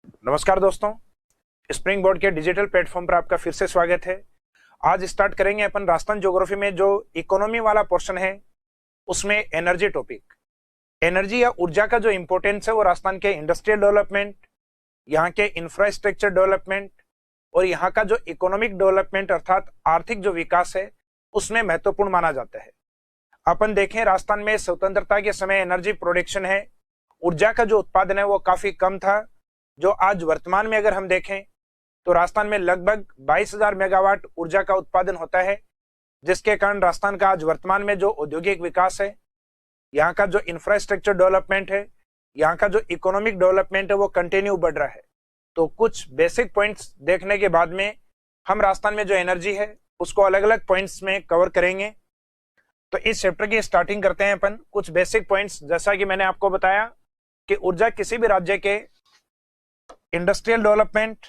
नमस्कार दोस्तों, spring board के डिजिटल प्लेटफॉर्म पर आपका फिर से स्वागत है। आज स्टार्ट करेंगे अपन राजस्थान ज्योग्राफी में जो इकोनॉमी वाला पोर्शन है उसमें एनर्जी टॉपिक। एनर्जी या ऊर्जा का जो इंपॉर्टेंस है वो राजस्थान के इंडस्ट्रियल डेवलपमेंट, यहाँ के इंफ्रास्ट्रक्चर डेवलपमेंट और यहाँ का जो इकोनॉमिक डेवलपमेंट अर्थात आर्थिक जो विकास है उसमें महत्वपूर्ण माना जाता है। अपन देखें राजस्थान में स्वतंत्रता के समय एनर्जी प्रोडक्शन है, ऊर्जा का जो उत्पादन है वो काफी कम था। जो आज वर्तमान में अगर हम देखें तो राजस्थान में लगभग 22,000 मेगावाट ऊर्जा का उत्पादन होता है, जिसके कारण राजस्थान का आज वर्तमान में जो औद्योगिक विकास है, यहाँ का जो इंफ्रास्ट्रक्चर डेवलपमेंट है, यहाँ का जो इकोनॉमिक डेवलपमेंट है वो कंटिन्यू बढ़ रहा है। तो कुछ बेसिक पॉइंट्स देखने के बाद में हम राजस्थान में जो एनर्जी है उसको अलग अलग पॉइंट्स में कवर करेंगे। तो इस चैप्टर की स्टार्टिंग करते हैं अपन कुछ बेसिक पॉइंट्स। जैसा कि मैंने आपको बताया कि ऊर्जा किसी भी राज्य के इंडस्ट्रियल डेवलपमेंट,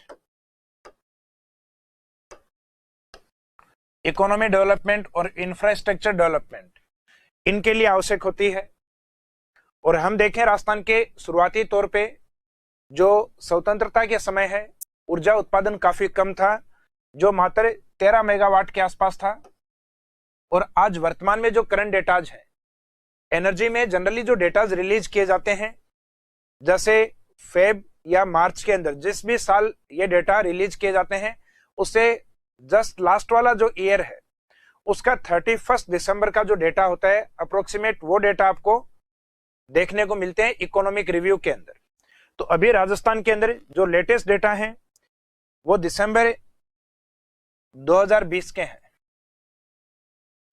इकोनॉमी डेवलपमेंट और इंफ्रास्ट्रक्चर डेवलपमेंट इनके लिए आवश्यक होती है। और हम देखें राजस्थान के शुरुआती तौर पे जो स्वतंत्रता के समय है ऊर्जा उत्पादन काफी कम था, जो मात्र 13 मेगावाट के आसपास था। और आज वर्तमान में जो करंट डेटाज है एनर्जी में, जनरली जो डेटाज रिलीज किए जाते हैं, जैसे फेब या मार्च के अंदर जिस भी साल ये डेटा रिलीज किए जाते हैं उससे जस्ट लास्ट वाला जो ईयर है उसका 31 दिसंबर का जो डेटा होता है अप्रोक्सीमेट, वो डेटा आपको देखने को मिलते हैं इकोनॉमिक रिव्यू के अंदर। तो अभी राजस्थान के अंदर जो लेटेस्ट डेटा है वो दिसंबर 2020 के हैं,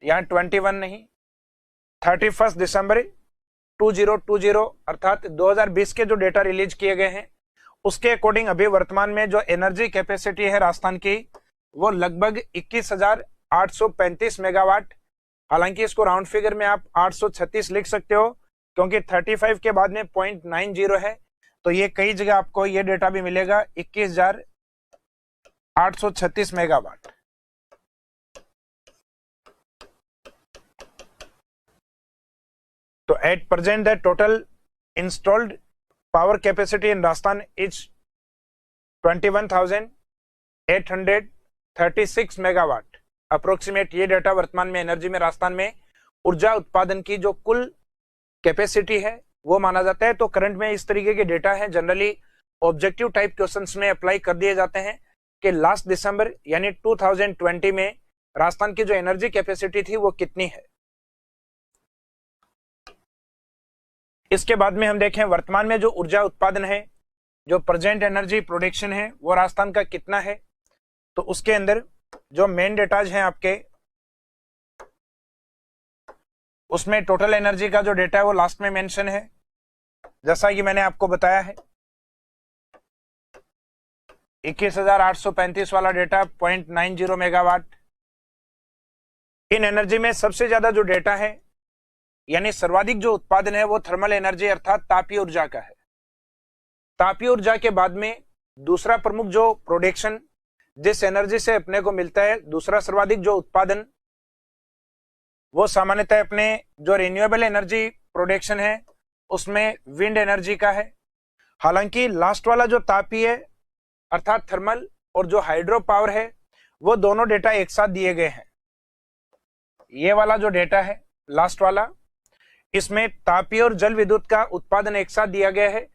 यहाँ 21 नहीं, 31 दिसंबर 2020 अर्थात 2020 के जो डेटा रिलीज किए गए हैं उसके अकॉर्डिंग अभी वर्तमान में जो एनर्जी कैपेसिटी है राजस्थान की वो लगभग 21,835 मेगावाट। हालांकि इसको राउंड फिगर में आप 836 लिख सकते हो क्योंकि 35 के बाद में 0.90 है, तो ये कई जगह आपको ये डेटा भी मिलेगा 21,836 मेगावाट। तो at present the total installed power capacity in Rajasthan is 21,836 megawatt approximate. ये डेटा वर्तमान में एनर्जी में राजस्थान में ऊर्जा उत्पादन की जो कुल कैपेसिटी है वो माना जाता है। तो करंट में इस तरीके के डेटा है, जनरली ऑब्जेक्टिव टाइप क्वेश्चंस में अप्लाई कर दिए जाते हैं कि लास्ट दिसंबर यानी 2020 में राजस्थान की जो एनर्जी कैपेसिटी थी वो कितनी है। इसके बाद में हम देखें वर्तमान में जो ऊर्जा उत्पादन है, जो प्रेजेंट एनर्जी प्रोडक्शन है वो राजस्थान का कितना है। तो उसके अंदर जो मेन डेटाज हैं आपके, उसमें टोटल एनर्जी का जो डेटा है वो लास्ट में मेंशन है, जैसा कि मैंने आपको बताया है 21,835 वाला डेटा 0.90 मेगावाट। इन एनर्जी में सबसे ज्यादा जो डेटा है यानी सर्वाधिक जो उत्पादन है वो थर्मल एनर्जी अर्थात तापीय ऊर्जा का है। तापीय ऊर्जा के बाद में दूसरा प्रमुख जो प्रोडक्शन जिस एनर्जी से अपने को मिलता है, दूसरा सर्वाधिक जो उत्पादन वो सामान्यतः अपने जो रिन्यूएबल एनर्जी प्रोडक्शन है उसमें विंड एनर्जी का है। हालांकि लास्ट वाला जो तापीय अर्थात थर्मल और जो हाइड्रो पावर है वो दोनों डेटा एक साथ दिए गए हैं। ये वाला जो डेटा है लास्ट वाला, इसमें तापीय और जल विद्युत का उत्पादन एक साथ दिया गया है।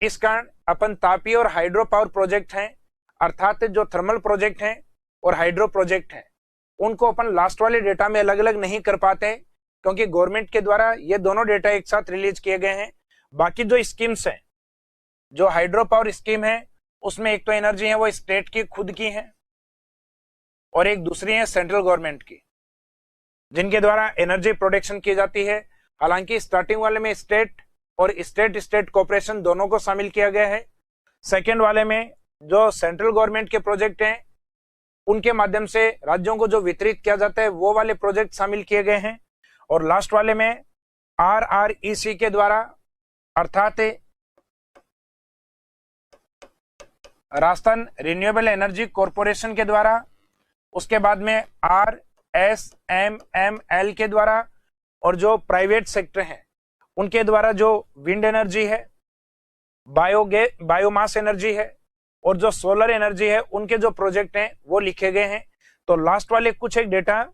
इस कारण अपन तापीय और हाइड्रो पावर प्रोजेक्ट हैं अर्थात जो थर्मल प्रोजेक्ट हैं और हाइड्रो प्रोजेक्ट हैं उनको अपन लास्ट वाले डेटा में अलग अलग नहीं कर पाते क्योंकि गवर्नमेंट के द्वारा ये दोनों डेटा एक साथ रिलीज किए गए हैं। बाकी जो स्कीम्स हैं, जो हाइड्रो पावर स्कीम है उसमें एक तो एनर्जी है वो स्टेट की खुद की है और एक दूसरी है सेंट्रल गवर्नमेंट की, जिनके द्वारा एनर्जी प्रोडक्शन की जाती है। हालांकि स्टार्टिंग वाले में स्टेट और स्टेट स्टेट कोऑपरेशन दोनों को शामिल किया गया है। सेकेंड वाले में जो सेंट्रल गवर्नमेंट के प्रोजेक्ट हैं उनके माध्यम से राज्यों को जो वितरित किया जाता है वो वाले प्रोजेक्ट शामिल किए गए हैं। और लास्ट वाले में RREC के द्वारा अर्थात राजस्थान रिन्यूएबल एनर्जी कॉरपोरेशन के द्वारा, उसके बाद में RSMML के द्वारा और जो प्राइवेट सेक्टर हैं उनके द्वारा जो विंड एनर्जी है बायोमास एनर्जी है और जो सोलर एनर्जी है, उनके जो प्रोजेक्ट हैं वो लिखे गए हैं। तो लास्ट वाले कुछ एक डेटा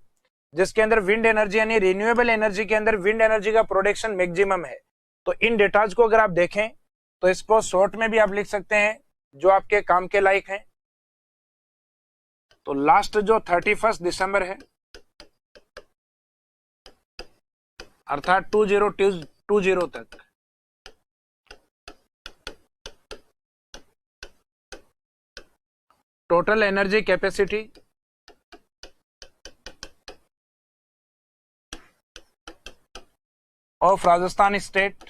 जिसके अंदर विंड एनर्जी यानी रिन्यूएबल एनर्जी के अंदर विंड एनर्जी का प्रोडक्शन मैक्सिमम है। तो इन डेटाज को अगर आप देखें तो इसको शॉर्ट में भी आप लिख सकते हैं जो आपके काम के लायक हैं। तो लास्ट जो 31 दिसंबर है अर्थात 2020 तक total energy capacity of Rajasthan state,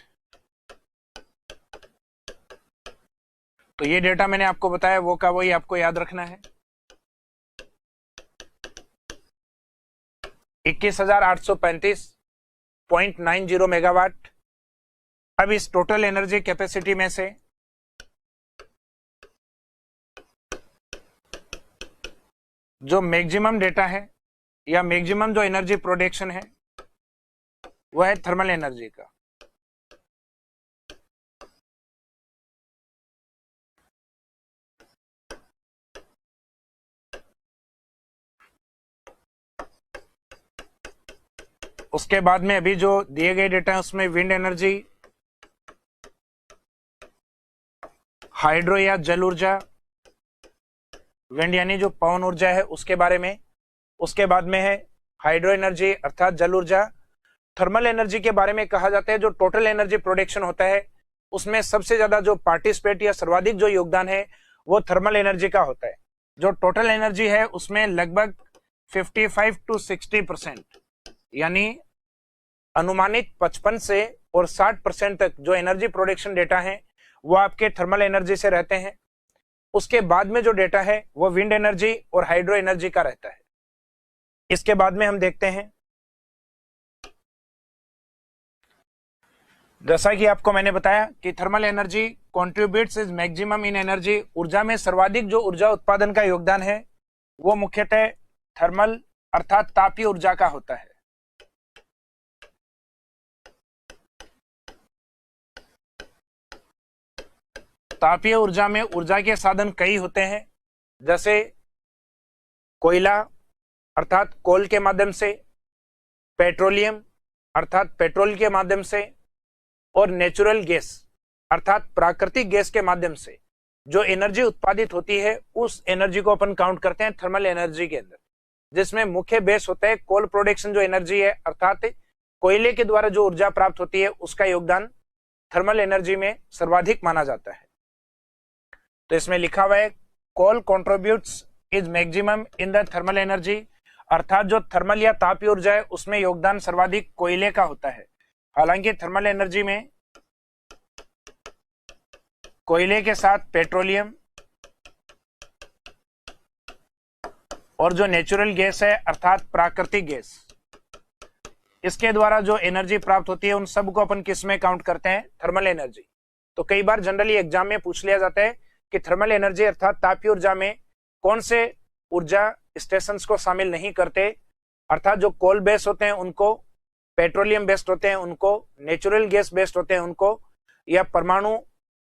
तो ये डेटा मैंने आपको बताया वो का वही आपको याद रखना है। 21,835.90 मेगावाट। अब इस टोटल एनर्जी कैपेसिटी में से जो मैक्सिमम डेटा है या मैक्सिमम जो एनर्जी प्रोडक्शन है वह है थर्मल एनर्जी का। उसके बाद में अभी जो दिए गए डेटा है उसमें विंड एनर्जी, हाइड्रो या जल ऊर्जा, विंड यानी जो पवन ऊर्जा है उसके बारे में, उसके बाद में है हाइड्रो एनर्जी अर्थात जल ऊर्जा। थर्मल एनर्जी के बारे में कहा जाता है जो टोटल एनर्जी प्रोडक्शन होता है उसमें सबसे ज्यादा जो पार्टिसिपेट या सर्वाधिक जो योगदान है वो थर्मल एनर्जी का होता है। जो टोटल एनर्जी है उसमें लगभग 55 to 60% यानी अनुमानित 55 से और 60% तक जो एनर्जी प्रोडक्शन डेटा है वो आपके थर्मल एनर्जी से रहते हैं। उसके बाद में जो डेटा है वो विंड एनर्जी और हाइड्रो एनर्जी का रहता है। इसके बाद में हम देखते हैं, जैसा कि आपको मैंने बताया कि thermal energy contributes is maximum in energy, ऊर्जा में सर्वाधिक जो ऊर्जा उत्पादन का योगदान है वो मुख्यतः थर्मल अर्थात तापीय ऊर्जा का होता है। तापीय ऊर्जा में ऊर्जा के साधन कई होते हैं, जैसे कोयला अर्थात कोल के माध्यम से, पेट्रोलियम अर्थात पेट्रोल के माध्यम से, और नेचुरल गैस अर्थात प्राकृतिक गैस के माध्यम से जो एनर्जी उत्पादित होती है उस एनर्जी को अपन काउंट करते हैं थर्मल एनर्जी के अंदर, जिसमें मुख्य बेस होता है कोल प्रोडक्शन जो एनर्जी है अर्थात कोयले के द्वारा जो ऊर्जा प्राप्त होती है उसका योगदान थर्मल एनर्जी में सर्वाधिक माना जाता है। तो इसमें लिखा हुआ है coal contributes is maximum in the thermal energy, अर्थात जो थर्मल या तापीय ऊर्जा है उसमें योगदान सर्वाधिक कोयले का होता है। हालांकि थर्मल एनर्जी में कोयले के साथ पेट्रोलियम और जो नेचुरल गैस है अर्थात प्राकृतिक गैस, इसके द्वारा जो एनर्जी प्राप्त होती है उन सब को अपन किस में काउंट करते हैं, थर्मल एनर्जी। तो कई बार जनरली एग्जाम में पूछ लिया जाता है कि थर्मल एनर्जी अर्थात तापीय ऊर्जा में कौन से ऊर्जा स्टेशंस को शामिल नहीं करते, अर्थात जो कोल बेस्ड होते हैं उनको, पेट्रोलियम बेस्ड होते हैं उनको, नेचुरल गैस बेस्ड होते हैं उनको, या परमाणु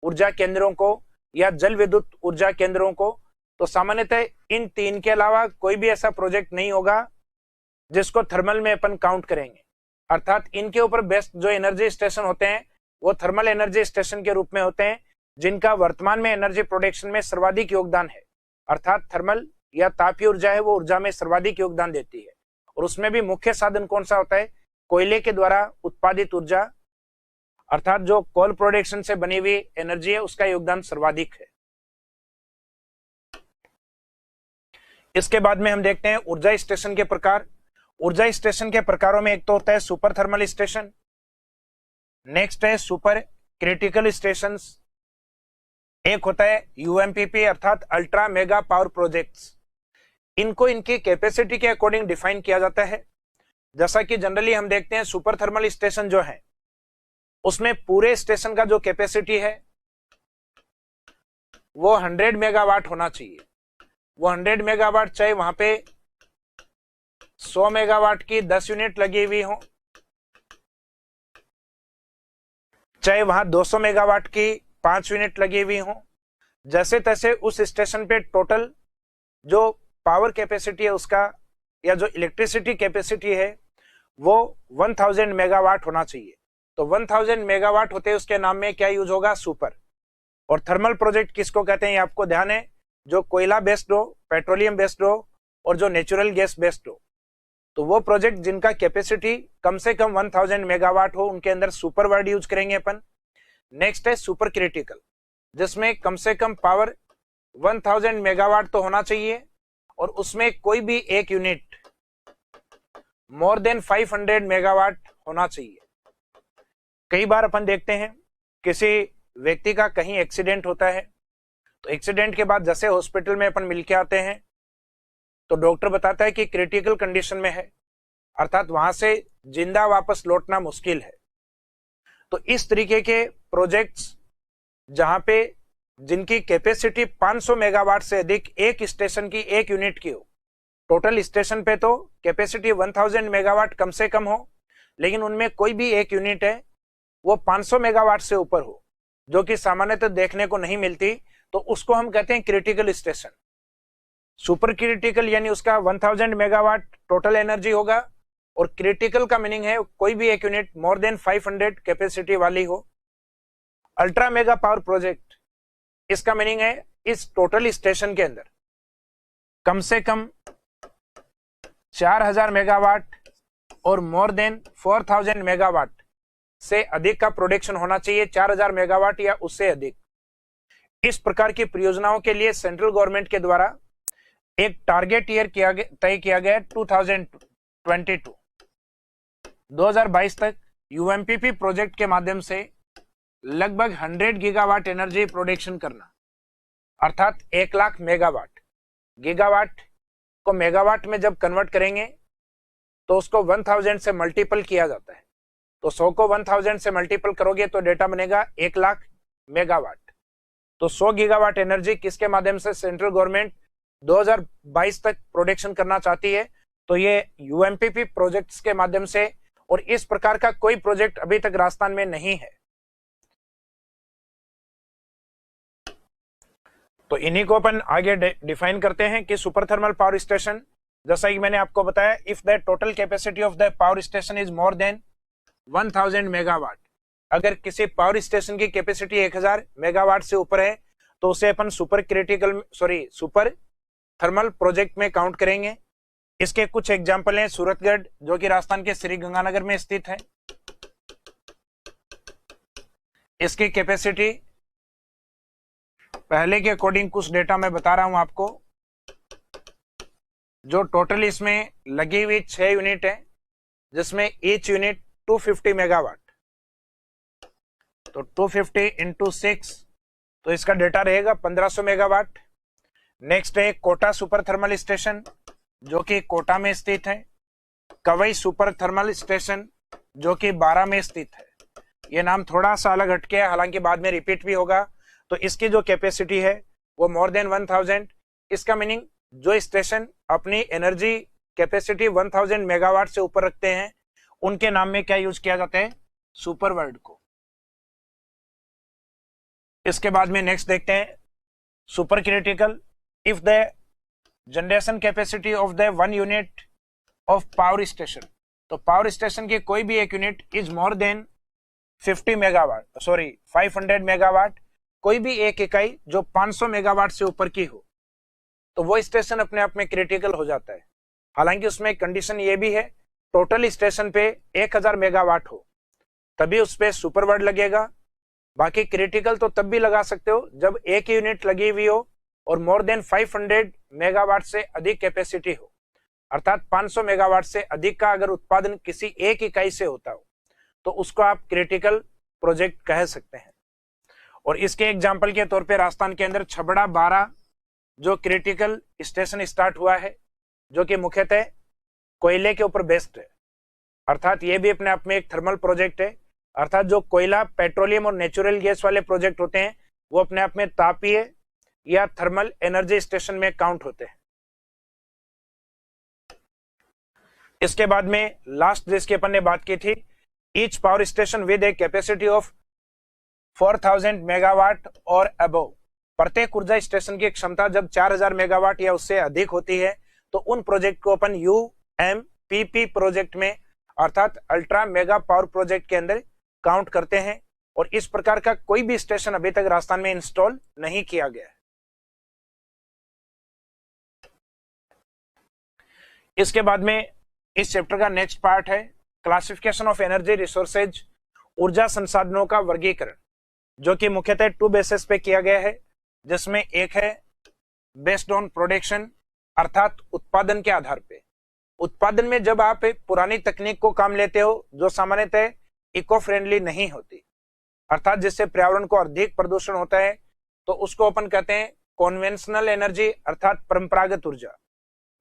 ऊर्जा केंद्रों को या जल विद्युत ऊर्जा केंद्रों को। तो सामान्यतः इन तीन के अलावा कोई भी ऐसा प्रोजेक्ट नहीं होगा जिसको थर्मल में अपन काउंट करेंगे, अर्थात इनके ऊपर बेस्ड जो एनर्जी स्टेशन होते हैं वो थर्मल एनर्जी स्टेशन के रूप में होते हैं जिनका वर्तमान में एनर्जी प्रोडक्शन में सर्वाधिक योगदान है, अर्थात थर्मल या तापीय ऊर्जा है वो ऊर्जा में सर्वाधिक योगदान देती है। और उसमें भी मुख्य साधन कौन सा होता है, कोयले के द्वारा उत्पादित ऊर्जा अर्थात जो कोल प्रोडक्शन से बनी हुई एनर्जी है उसका योगदान सर्वाधिक है। इसके बाद में हम देखते हैं ऊर्जा स्टेशन के प्रकार। ऊर्जा स्टेशन के प्रकारों में एक तो होता है सुपर थर्मल स्टेशन, नेक्स्ट है सुपर क्रिटिकल स्टेशंस, एक होता है यूएमपीपी अर्थात अल्ट्रा मेगा पावर प्रोजेक्ट्स। इनको इनकी कैपेसिटी के अकॉर्डिंग डिफाइन किया जाता है। जैसा कि जनरली हम देखते हैं सुपर थर्मल स्टेशन जो है उसमें पूरे स्टेशन का जो कैपेसिटी है वो 100 मेगावाट होना चाहिए। वो 100 मेगावाट चाहे वहां पे 100 मेगावाट की 10 यूनिट लगी हुई हो, चाहे वहां 200 मेगावाट की 5 यूनिट लगी हुई हो, जैसे तैसे उस स्टेशन पे टोटल जो पावर कैपेसिटी है उसका या जो इलेक्ट्रिसिटी कैपेसिटी है वो 1000 मेगावाट होना चाहिए। तो 1000 मेगावाट होते उसके नाम में क्या यूज होगा? सुपर। और थर्मल प्रोजेक्ट किसको कहते हैं ये आपको ध्यान है, जो कोयला बेस्ड हो, पेट्रोलियम बेस्ड हो और जो नेचुरल गैस बेस्ड हो। तो वो प्रोजेक्ट जिनका कैपेसिटी कम से कम 1000 मेगावाट हो उनके अंदर सुपर वर्ड यूज करेंगे अपन। नेक्स्ट है सुपर क्रिटिकल, जिसमें कम से कम पावर 1000 मेगावाट तो होना चाहिए और उसमें कोई भी एक यूनिट मोर देन 500 मेगावाट होना चाहिए। कई बार अपन देखते हैं किसी व्यक्ति का कहीं एक्सीडेंट होता है, तो एक्सीडेंट के बाद जैसे हॉस्पिटल में अपन मिलके आते हैं तो डॉक्टर बताता है कि क्रिटिकल कंडीशन में है, अर्थात वहां से जिंदा वापस लौटना मुश्किल है। तो इस तरीके के प्रोजेक्ट्स जहां पे जिनकी कैपेसिटी 500 मेगावाट से अधिक एक स्टेशन की एक यूनिट की हो, टोटल स्टेशन पे तो कैपेसिटी 1000 मेगावाट कम से कम हो, लेकिन उनमें कोई भी एक यूनिट है वो 500 मेगावाट से ऊपर हो, जो कि सामान्यतः देखने को नहीं मिलती, तो उसको हम कहते हैं क्रिटिकल स्टेशन। सुपर क्रिटिकल यानी उसका 1000 मेगावाट टोटल एनर्जी होगा, और क्रिटिकल का मीनिंग है कोई भी एक यूनिट मोर देन 500 कैपेसिटी वाली हो। अल्ट्रा मेगा पावर प्रोजेक्ट, इसका मीनिंग है इस टोटल स्टेशन के अंदर कम से कम 4000 मेगावाट और मोर देन 4000 मेगावाट से अधिक का प्रोडक्शन होना चाहिए, 4000 मेगावाट या उससे अधिक। इस प्रकार की परियोजनाओं के लिए सेंट्रल गवर्नमेंट के द्वारा एक टारगेट ईयर तय किया गया 2022 2022 तक यूएमपीपी प्रोजेक्ट के माध्यम से लगभग 100 गीगावाट एनर्जी प्रोडक्शन करना, अर्थात 1 लाख मेगावाट। गीगावाट को मेगावाट में जब कन्वर्ट करेंगे तो उसको 1000 से मल्टीपल किया जाता है, तो 100 को 1000 से मल्टीपल करोगे तो डेटा बनेगा 1 लाख मेगावाट। तो 100 गीगावाट एनर्जी किसके माध्यम से सेंट्रल गवर्नमेंट 2022 तक प्रोडक्शन करना चाहती है, तो ये यूएमपीपी प्रोजेक्ट्स के माध्यम से, और इस प्रकार का कोई प्रोजेक्ट अभी तक राजस्थान में नहीं है। तो इन्हीं को अपन आगे डिफाइन करते हैं कि सुपर थर्मल पावर स्टेशन, जैसा कि मैंने आपको बताया, if the total capacity of the power station is more than 1000 megawatt, अगर किसी पावर स्टेशन की कैपेसिटी 1000 मेगावाट से ऊपर है तो उसे अपन सुपर थर्मल प्रोजेक्ट में काउंट करेंगे। इसके कुछ एग्जांपल हैं, सूरतगढ़ जो कि राजस्थान के श्री गंगानगर में स्थित है, इसकी कैपेसिटी पहले के अकॉर्डिंग कुछ डेटा मैं बता रहा हूं आपको। जो टोटल इसमें लगी हुई 6 यूनिट है, जिसमें ईच यूनिट 250 मेगावाट, तो 250 इंटू 6, तो इसका डेटा रहेगा 1500 मेगावाट। नेक्स्ट है कोटा सुपर थर्मल स्टेशन जो कि कोटा में स्थित है, कवई सुपर थर्मल स्टेशन जो कि 12 में स्थित है। ये नाम थोड़ा सा अलग हटके है, हालांकि बाद में रिपीट भी होगा। तो इसकी जो कैपेसिटी है वो मोर देन 1000। इसका मीनिंग जो स्टेशन अपनी एनर्जी कैपेसिटी 1000 मेगावाट से ऊपर रखते हैं उनके नाम में क्या यूज किया जाता है? सुपर वर्ड को। इसके बाद में नेक्स्ट देखते हैं super critical, if the generation capacity of the 1 unit of power station, तो पावर स्टेशन की कोई भी एक unit is more than 500 megawatt, कोई भी एक इकाई जो 500 मेगावाट से ऊपर की हो, तो वो स्टेशन अपने आप में क्रिटिकल हो जाता है। हालांकि उसमें कंडीशन ये भी है, टोटल स्टेशन पे 1000 मेगावाट हो तभी उस पे सुपर वर्ड लगेगा। बाकी क्रिटिकल तो तब भी लगा सकते हो जब एक यूनिट लगी हुई हो और मोर देन 500 मेगावाट से अधिक कैपेसिटी हो, अर्थात 500 मेगावाट से अधिक का अगर उत्पादन किसी एक इकाई से होता हो तो उसको आप क्रिटिकल प्रोजेक्ट कह सकते हैं। और इसके एग्जाम्पल के तौर पे राजस्थान के अंदर छबड़ा 12 जो क्रिटिकल स्टेशन स्टार्ट हुआ है, जो कि मुख्यतः कोयले के ऊपर बेस्ड है, अर्थात ये भी अपने आप में एक थर्मल प्रोजेक्ट है। अर्थात जो कोयला, पेट्रोलियम और नेचुरल गैस वाले प्रोजेक्ट होते हैं वो अपने आप में तापीय या थर्मल एनर्जी स्टेशन में काउंट होते हैं। इसके बाद में लास्ट जिसकी अपन ने बात की थी, each power station with a capacity of 4000 megawatt और अबव, प्रत्येक ऊर्जा स्टेशन की क्षमता जब 4000 मेगावाट या उससे अधिक होती है तो उन प्रोजेक्ट को अपन UMPP प्रोजेक्ट में अर्थात अल्ट्रा मेगा पावर प्रोजेक्ट के अंदर काउंट करते हैं। और इस प्रकार का कोई भी स्टेशन अभी तक राजस्थान में इंस्टॉल नहीं किया गया है। इसके बाद में इस चैप्टर का नेक्स्ट पार्ट है क्लासिफिकेशन ऑफ एनर्जी रिसोर्सेज, ऊर्जा संसाधनों का वर्गीकरण, जो कि मुख्यतः 2 बेसिस पे किया गया है, जिसमें एक है बेस्ड ऑन प्रोडक्शन अर्थात उत्पादन के आधार पे। उत्पादन में जब आप एक पुरानी तकनीक को काम लेते हो जो सामान्यतः इको फ्रेंडली नहीं होती अर्थात जिससे पर्यावरण को अधिक प्रदूषण होता है, तो उसको अपन कहते हैं कॉन्वेंशनल एनर्जी अर्थात परंपरागत ऊर्जा।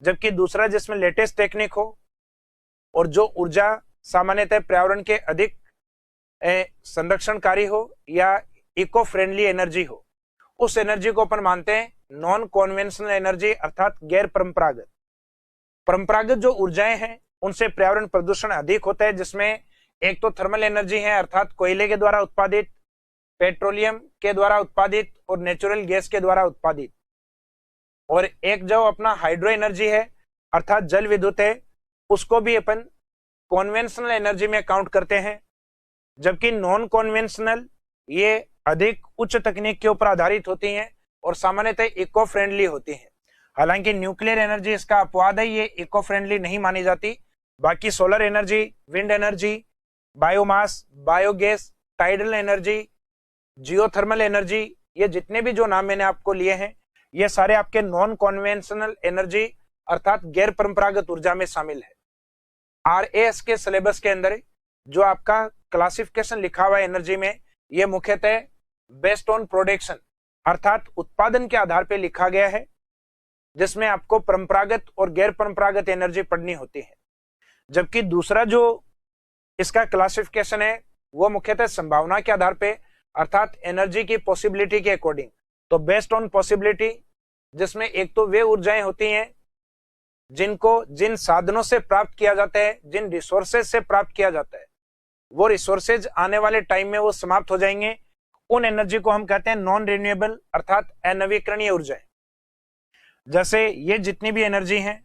जबकि दूसरा जिसमें लेटेस्ट टेक्निक हो और जो ऊर्जा सामान्यतः पर्यावरण के अधिक संरक्षणकारी हो या इको फ्रेंडली एनर्जी हो, उस एनर्जी को अपन मानते हैं नॉन कॉन्वेंशनल एनर्जी अर्थात गैर परंपरागत। परंपरागत जो ऊर्जाएं हैं उनसे पर्यावरण प्रदूषण अधिक होता है, जिसमें एक तो थर्मल एनर्जी है अर्थात कोयले के द्वारा उत्पादित, पेट्रोलियम के द्वारा उत्पादित और नेचुरल गैस के द्वारा उत्पादित, और एक जो अपना हाइड्रो एनर्जी है अर्थात जल विद्युत है, उसको भी अपन कॉन्वेंशनल एनर्जी में काउंट करते हैं। जबकि नॉन कॉन्वेंशनल ये अधिक उच्च तकनीक के ऊपर आधारित होती हैं और सामान्यतः इको फ्रेंडली होती हैं। हालांकि न्यूक्लियर एनर्जी इसका अपवाद है, ये इको फ्रेंडली नहीं मानी जाती। बाकी solar energy, wind energy, biomass, biogas, tidal energy, geothermal energy, ये जितने भी जो नाम मैंने आपको लिए हैं ये सारे आपके नॉन कॉन्वेंशनल एनर्जी अर्थात गैर परंपरागत ऊर्जा में शामिल है। RAS के सिलेबस के अंदर जो आपका क्लासिफिकेशन लिखा हुआ है एनर्जी में, ये मुख्यतः बेस्ड ऑन प्रोडक्शन अर्थात उत्पादन के आधार पर लिखा गया है, जिसमें आपको परंपरागत और गैर परंपरागत एनर्जी पढ़नी होती है। जबकि दूसरा जो इसका क्लासिफिकेशन है वो मुख्यतः संभावना के आधार पे अर्थात एनर्जी की पॉसिबिलिटी के अकॉर्डिंग। तो बेस्ड ऑन पॉसिबिलिटी, जिसमें एक तो वे ऊर्जाएं होती हैं जिनको जिन साधनों से प्राप्त किया जाता है, जिन रिसोर्सेज से प्राप्त किया जाता है, वो रिसोर्सेज आने वाले टाइम में वो समाप्त हो जाएंगे। उन एनर्जी को हम कहते हैं नॉन रिन्यूएबल अर्थात अनवीकरणीय ऊर्जाएं। जैसे ये जितनी भी एनर्जी है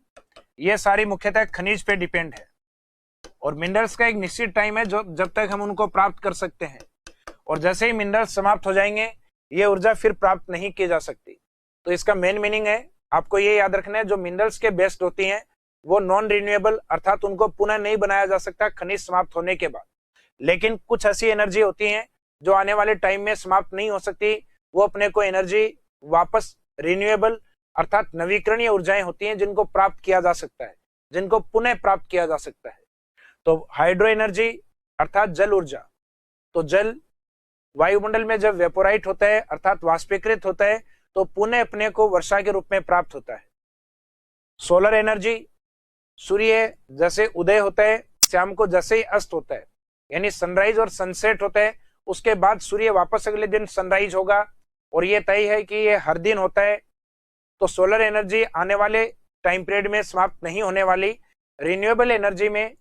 ये सारी मुख्यतः खनिज पे डिपेंड है और मिनरल्स का एक निश्चित टाइम है जो जब तक हम उनको प्राप्त कर सकते हैं, और जैसे ही मिनरल्स समाप्त हो जाएंगे ये ऊर्जा फिर प्राप्त नहीं की जा सकती। तो इसका मेन मीनिंग है, आपको ये याद रखना है, जो मिनरल्स के बेस्ड होती हैं वो नॉन रिन्यूएबल अर्थात उनको पुनः नहीं बनाया जा सकता खनिज समाप्त होने के बाद। लेकिन कुछ ऐसी एनर्जी होती हैं जो आने वाले टाइम में समाप्त नहीं हो सकती, वो अपने को एनर्जी वापस रिन्यूएबल अर्थात नवीकरणीय ऊर्जाएं होती हैं जिनको प्राप्त किया जा सकता है, जिनको पुनः प्राप्त किया जा सकता है। तो हाइड्रो एनर्जी अर्थात जल ऊर्जा, तो जल वायुमंडल में जब वेपोराइट होता है अर्थात वाष्पीकृत होता है तो पुनः अपने को वर्षा के रूप में प्राप्त होता है। सोलर एनर्जी, सूर्य जैसे उदय होता है शाम को जैसे ही अस्त होता है, यानी सनराइज और सनसेट होता है, उसके बाद सूर्य वापस अगले दिन सनराइज होगा और ये तय है कि ये हर दिन होता है। तो सोलर एनर्जी आने वाले टाइम पीरियड में समाप्त नहीं होने वाली। रिन्यूएबल एनर्जी में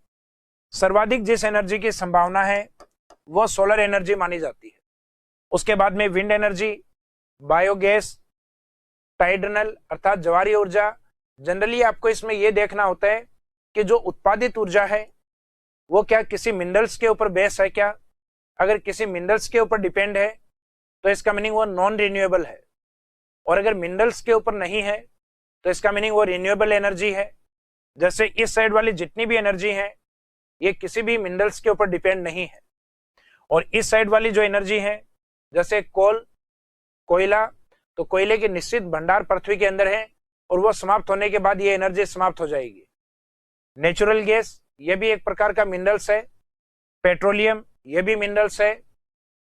सर्वाधिक जिस एनर्जी की संभावना है वो सोलर एनर्जी मानी जाती है। उसके बाद में विंड एनर्जी, बायोगैस, टाइडनल अर्थात ज्वारीय ऊर्जा। जनरली आपको इसमें यह देखना होता है कि जो उत्पादित ऊर्जा है वो क्या किसी मिनरल्स के ऊपर बेस है क्या। अगर किसी मिनरल्स के ऊपर डिपेंड है तो इसका मीनिंग वो नॉन रिन्यूएबल है, और अगर मिनरल्स के ऊपर नहीं है तो इसका मीनिंग वो रिन्यूएबल एनर्जी है। जैसे इस साइड वाली जितनी भी एनर्जी है ये किसी भी मिनरल्स के ऊपर डिपेंड नहीं है, और इस साइड वाली जो एनर्जी है जैसे कोल, कोयला, तो कोयले के निश्चित भंडार पृथ्वी के अंदर है और वो समाप्त होने के बाद ये एनर्जी समाप्त हो जाएगी। नेचुरल गैस ये भी एक प्रकार का मिनरल्स है, पेट्रोलियम ये भी मिनरल्स है।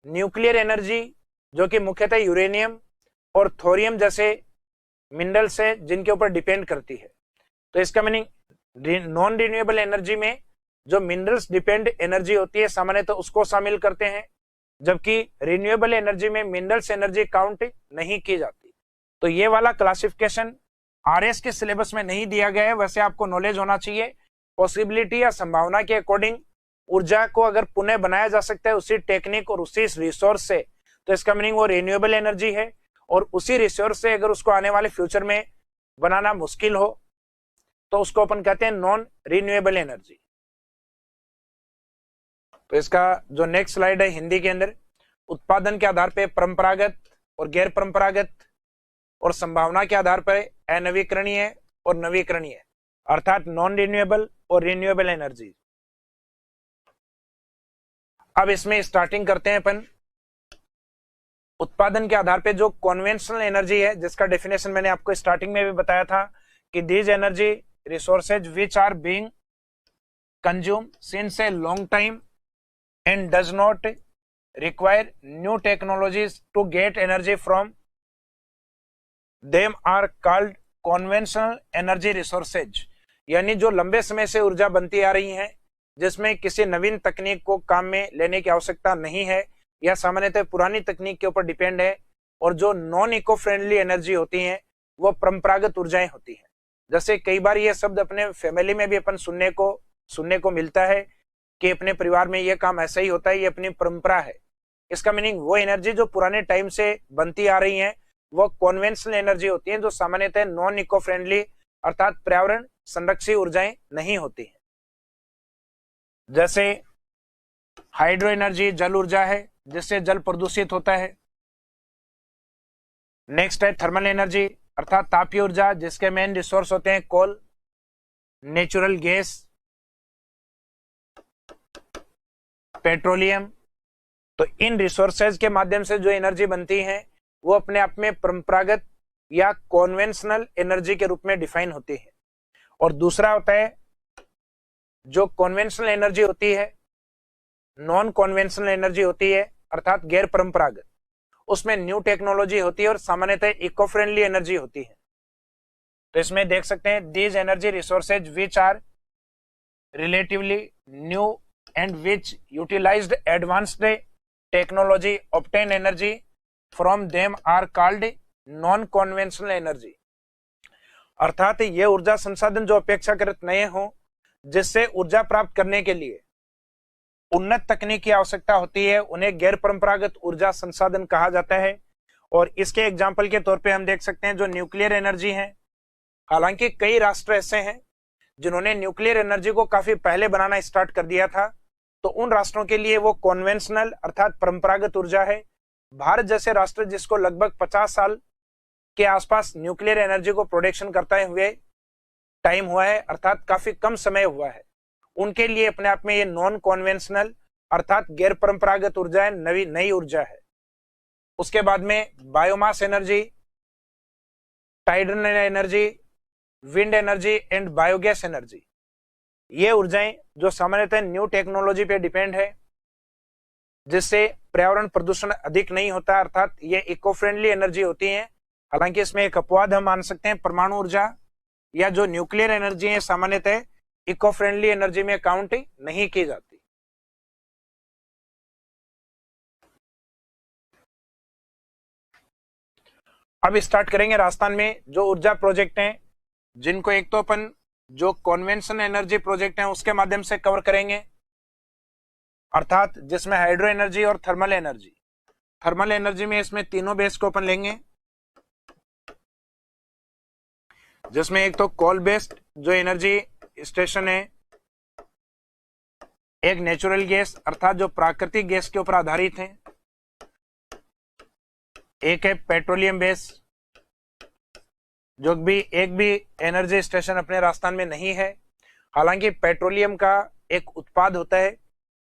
न्यूक्लियर एनर्जी जो कि मुख्यतः यूरेनियम और थोरियम जैसे मिनरल्स है जिनके ऊपर डिपेंड करती है। तो इसका मीनिंग नॉन रिन्यूएबल एनर्जी में जो मिनरल्स डिपेंड एनर्जी होती है सामान्यतः तो उसको शामिल करते हैं, जबकि रिन्यूएबल एनर्जी में मिनरल्स एनर्जी काउंट नहीं की जाती। तो ये वाला क्लासिफिकेशन RS के सिलेबस में नहीं दिया गया है, वैसे आपको नॉलेज होना चाहिए। पॉसिबिलिटी या संभावना के अकॉर्डिंग ऊर्जा को अगर पुनः बनाया जा सकता है उसी टेक्निक और उसी रिसोर्स से, तो इसका मीनिंग वो रिन्यूएबल एनर्जी है, और उसी रिसोर्स से अगर उसको आने वाले फ्यूचर में बनाना मुश्किल हो तो उसको अपन कहते हैं नॉन रिन्यूएबल एनर्जी। तो इसका जो नेक्स्ट स्लाइड है हिंदी के अंदर, उत्पादन के आधार पर परंपरागत और गैर परंपरागत और संभावना के आधार पर अनवीकरणीय और नवीकरणीय, अर्थात नॉन रिन्यूएबल और रिन्यूएबल एनर्जी। अब इसमें स्टार्टिंग करते हैं अपन उत्पादन के आधार पे जो कॉन्वेंशनल एनर्जी है, जिसका डेफिनेशन मैंने आपको स्टार्टिंग में भी बताया था कि these energy resources which are being consume since a long time and does not require new technologies to get energy from them are called conventional energy resources. यानी जो लंबे समय से ऊर्जा बनती आ रही है, जिसमें किसी नवीन तकनीक को काम में लेने की आवश्यकता नहीं है या सामान्यतः पुरानी तकनीक के ऊपर डिपेंड है, और जो नॉन इको फ्रेंडली एनर्जी होती हैं वो परंपरागत ऊर्जाएं होती हैं। जैसे कई बार ये शब्द अपने फैमिली में भी अपन सुनने को मिलता है कि अपने परिवार में ये काम ऐसा ही होता है, ये अपनी परंपरा है। इसका मीनिंग वो एनर्जी जो पुराने टाइम से बनती आ रही है वो कॉन्वेंशनल एनर्जी होती है, जो सामान्यतः नॉन इको फ्रेंडली अर्थात पर्यावरण संरक्षी ऊर्जाएं नहीं होती है। जैसे हाइड्रो एनर्जी जल ऊर्जा है, जिससे जल प्रदूषित होता है। नेक्स्ट है थर्मल एनर्जी अर्थात तापीय ऊर्जा, जिसके मेन रिसोर्स होते हैं कोल, नेचुरल गैस, पेट्रोलियम। तो इन रिसोर्सेज के माध्यम से जो एनर्जी बनती है वो अपने आप में परंपरागत या कॉन्वेंशनल एनर्जी के रूप में डिफाइन होती है। और दूसरा होता है जो कॉन्वेंशनल एनर्जी होती है, नॉन कॉन्वेंशनल एनर्जी होती है अर्थात गैर परंपरागत, उसमें न्यू टेक्नोलॉजी होती है और सामान्यतः इको फ्रेंडली एनर्जी होती है। तो इसमें देख सकते हैं these energy resources which are relatively new and which utilised advanced technology obtain energy from them are called non conventional energy. अर्थात ये ऊर्जा संसाधन जो अपेक्षाकृत नए हों, जिससे ऊर्जा प्राप्त करने के लिए उन्नत तकनीक की आवश्यकता होती है, उन्हें गैर परंपरागत ऊर्जा संसाधन कहा जाता है। और इसके एग्जाम्पल के तौर पे हम देख सकते हैं जो न्यूक्लियर एनर्जी है। हालांकि कई राष्ट्र ऐसे हैं जिन्होंने न्यूक्लियर एनर्जी को काफी पहले बनाना स्टार्ट कर दिया था, तो उन राष्ट्रों के लिए वो कॉन्वेंशनल अर्थात परंपरागत ऊर्जा है। भारत जैसे राष्ट्र जिसको लगभग 50 साल के आसपास न्यूक्लियर एनर्जी को प्रोडक्शन करते हुए टाइम हुआ है, अर्थात काफी कम समय हुआ है, उनके लिए अपने आप में ये नॉन कॉन्वेंशनल अर्थात गैर परंपरागत ऊर्जा है, नई ऊर्जा है। उसके बाद में biomass energy, tidal energy, wind energy and biogas energy, ये ऊर्जाएं जो सामान्यतः न्यू टेक्नोलॉजी पे डिपेंड है, जिससे पर्यावरण प्रदूषण अधिक नहीं होता, अर्थात ये इको फ्रेंडली एनर्जी होती है। हालांकि इसमें एक अपवाद हम मान सकते हैं, परमाणु ऊर्जा या जो न्यूक्लियर एनर्जी है सामान्यतः इको फ्रेंडली एनर्जी में काउंट नहीं की जाती। अब स्टार्ट करेंगे राजस्थान में जो ऊर्जा प्रोजेक्ट हैं, जिनको एक तो अपन जो कॉन्वेंशनल एनर्जी प्रोजेक्ट हैं उसके माध्यम से कवर करेंगे, अर्थात जिसमें हाइड्रो एनर्जी और थर्मल एनर्जी। थर्मल एनर्जी में इसमें तीनों बेस को अपन लेंगे, जिसमें एक तो कोल बेस्ड जो एनर्जी स्टेशन है, एक नेचुरल गैस अर्थात जो प्राकृतिक गैस के ऊपर आधारित है, एक है पेट्रोलियम बेस, जो भी एक भी एनर्जी स्टेशन अपने राजस्थान में नहीं है। हालांकि पेट्रोलियम का एक उत्पाद होता है,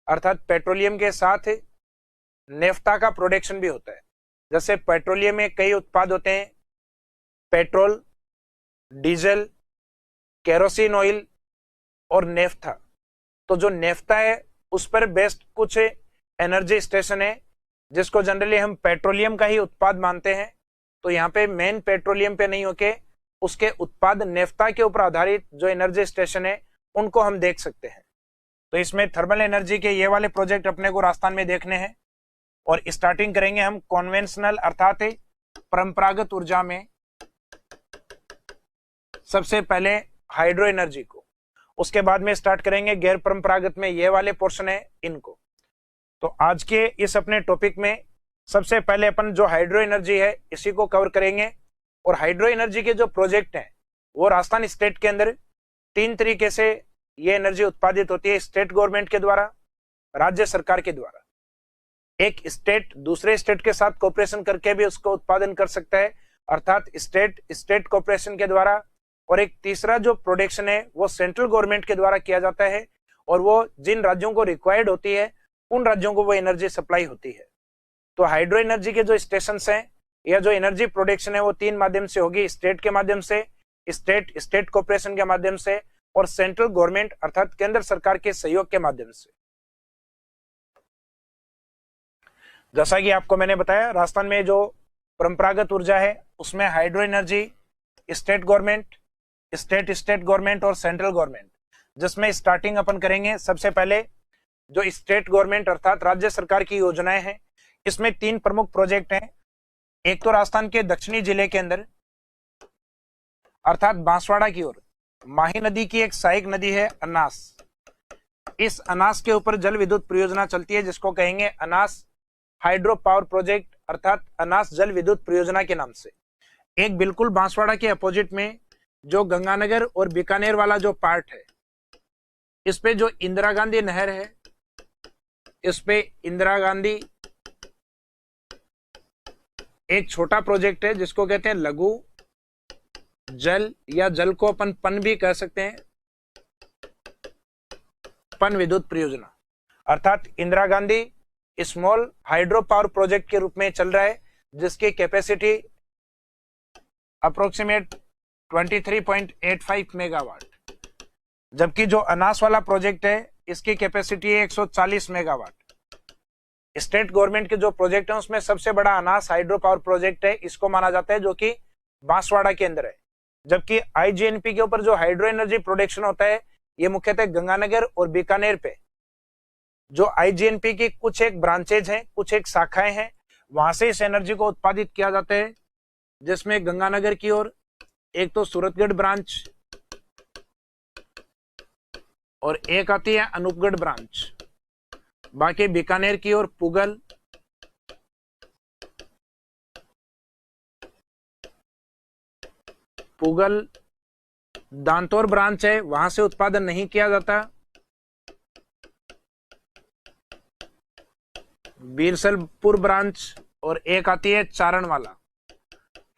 अर्थात पेट्रोलियम के साथ नेफ्ता का प्रोडक्शन भी होता है। जैसे पेट्रोलियम में कई उत्पाद होते हैं, पेट्रोल, डीजल, केरोसिन ऑयल और नेफ्था। तो जो नेफ्था है उस पर बेस्ड कुछ एनर्जी स्टेशन है, जिसको जनरली हम पेट्रोलियम का ही उत्पाद मानते हैं। तो यहाँ पे मेन पेट्रोलियम पे नहीं होके उसके उत्पाद नेफ्था के ऊपर आधारित जो एनर्जी स्टेशन है उनको हम देख सकते हैं। तो इसमें थर्मल एनर्जी के ये वाले प्रोजेक्ट अपने को राजस्थान में देखने हैं। और स्टार्टिंग करेंगे हम कॉन्वेंशनल अर्थात परंपरागत ऊर्जा में सबसे पहले हाइड्रो एनर्जी को, उसके बाद में स्टार्ट करेंगे गैर परंपरागत में ये वाले पोर्शन है इनको। तो आज के इस अपने टॉपिक में सबसे पहले अपन जो हाइड्रो एनर्जी है इसी को कवर करेंगे। और हाइड्रो एनर्जी के जो प्रोजेक्ट हैं वो राजस्थान स्टेट के अंदर 3 तरीके से ये एनर्जी उत्पादित होती है, स्टेट गवर्नमेंट के द्वारा, राज्य सरकार के द्वारा। एक स्टेट दूसरे स्टेट के साथ कोऑपरेशन करके भी उसको उत्पादन कर सकता है, अर्थात स्टेट कोऑपरेशन के द्वारा। और एक तीसरा जो प्रोडक्शन है वो सेंट्रल गवर्नमेंट के द्वारा किया जाता है, और वो जिन राज्यों को रिक्वायर्ड होती है उन राज्यों को वो एनर्जी सप्लाई होती है। तो हाइड्रो एनर्जी के जो स्टेशन हैं या जो एनर्जी प्रोडक्शन है वो 3 माध्यम से होगी, स्टेट के माध्यम से, स्टेट कोऑपरेशन के माध्यम से, और सेंट्रल गवर्नमेंट अर्थात केंद्र सरकार के सहयोग के माध्यम से। जैसा कि आपको मैंने बताया, राजस्थान में जो परंपरागत ऊर्जा है उसमें हाइड्रो एनर्जी, स्टेट गवर्नमेंट और सेंट्रल गवर्नमेंट, जिसमें स्टार्टिंग अपन करेंगे। सबसे पहले जो स्टेट गवर्नमेंट अर्थात राज्य सरकार की योजनाएं हैं, इसमें 3 प्रमुख प्रोजेक्ट हैं। एक तो राजस्थान के दक्षिणी जिले के अंदर अर्थात बांसवाड़ा की ओर माही नदी की एक सहायक नदी है अनास। इस अनास के ऊपर जल विद्युत परियोजना चलती है जिसको कहेंगे अनास हाइड्रो पावर प्रोजेक्ट अर्थात अनास जल विद्युत परियोजना के नाम से। एक बिल्कुल बांसवाड़ा के अपोजिट में जो गंगानगर और बीकानेर वाला जो पार्ट है, इस पे जो इंदिरा गांधी नहर है, इस पे इंदिरा गांधी एक छोटा प्रोजेक्ट है जिसको कहते हैं लघु जल, या जल को अपन पन भी कह सकते हैं, पन विद्युत परियोजना, अर्थात Indira Gandhi small hydro power project के रूप में चल रहा है, जिसकी कैपेसिटी अप्रोक्सीमेट 23.85 मेगावाट। जबकि जो अनास वाला प्रोजेक्ट है इसकी कैपेसिटी है 140 मेगावाट। स्टेट गवर्नमेंट के जो प्रोजेक्ट है उसमें सबसे बड़ा अनास हाइड्रो पावर प्रोजेक्ट है, इसको माना जाता है, जो कि बांसवाड़ा के अंदर है। जबकि आईजीएनपी के ऊपर जो हाइड्रो एनर्जी प्रोडक्शन होता है ये मुख्यतः गंगानगर और बीकानेर पे, जो आईजीएनपी की कुछ एक ब्रांचेज हैं, कुछ एक शाखाएं हैं, वहां से इस एनर्जी को उत्पादित किया जाता है। जिसमें गंगानगर की ओर एक तो सूरतगढ़ ब्रांच और एक आती है अनूपगढ़ ब्रांच, बाकी बीकानेर की ओर पुगल दांतोर ब्रांच है, वहां से उत्पादन नहीं किया जाता। बीरसलपुर ब्रांच और एक आती है चारणवाला,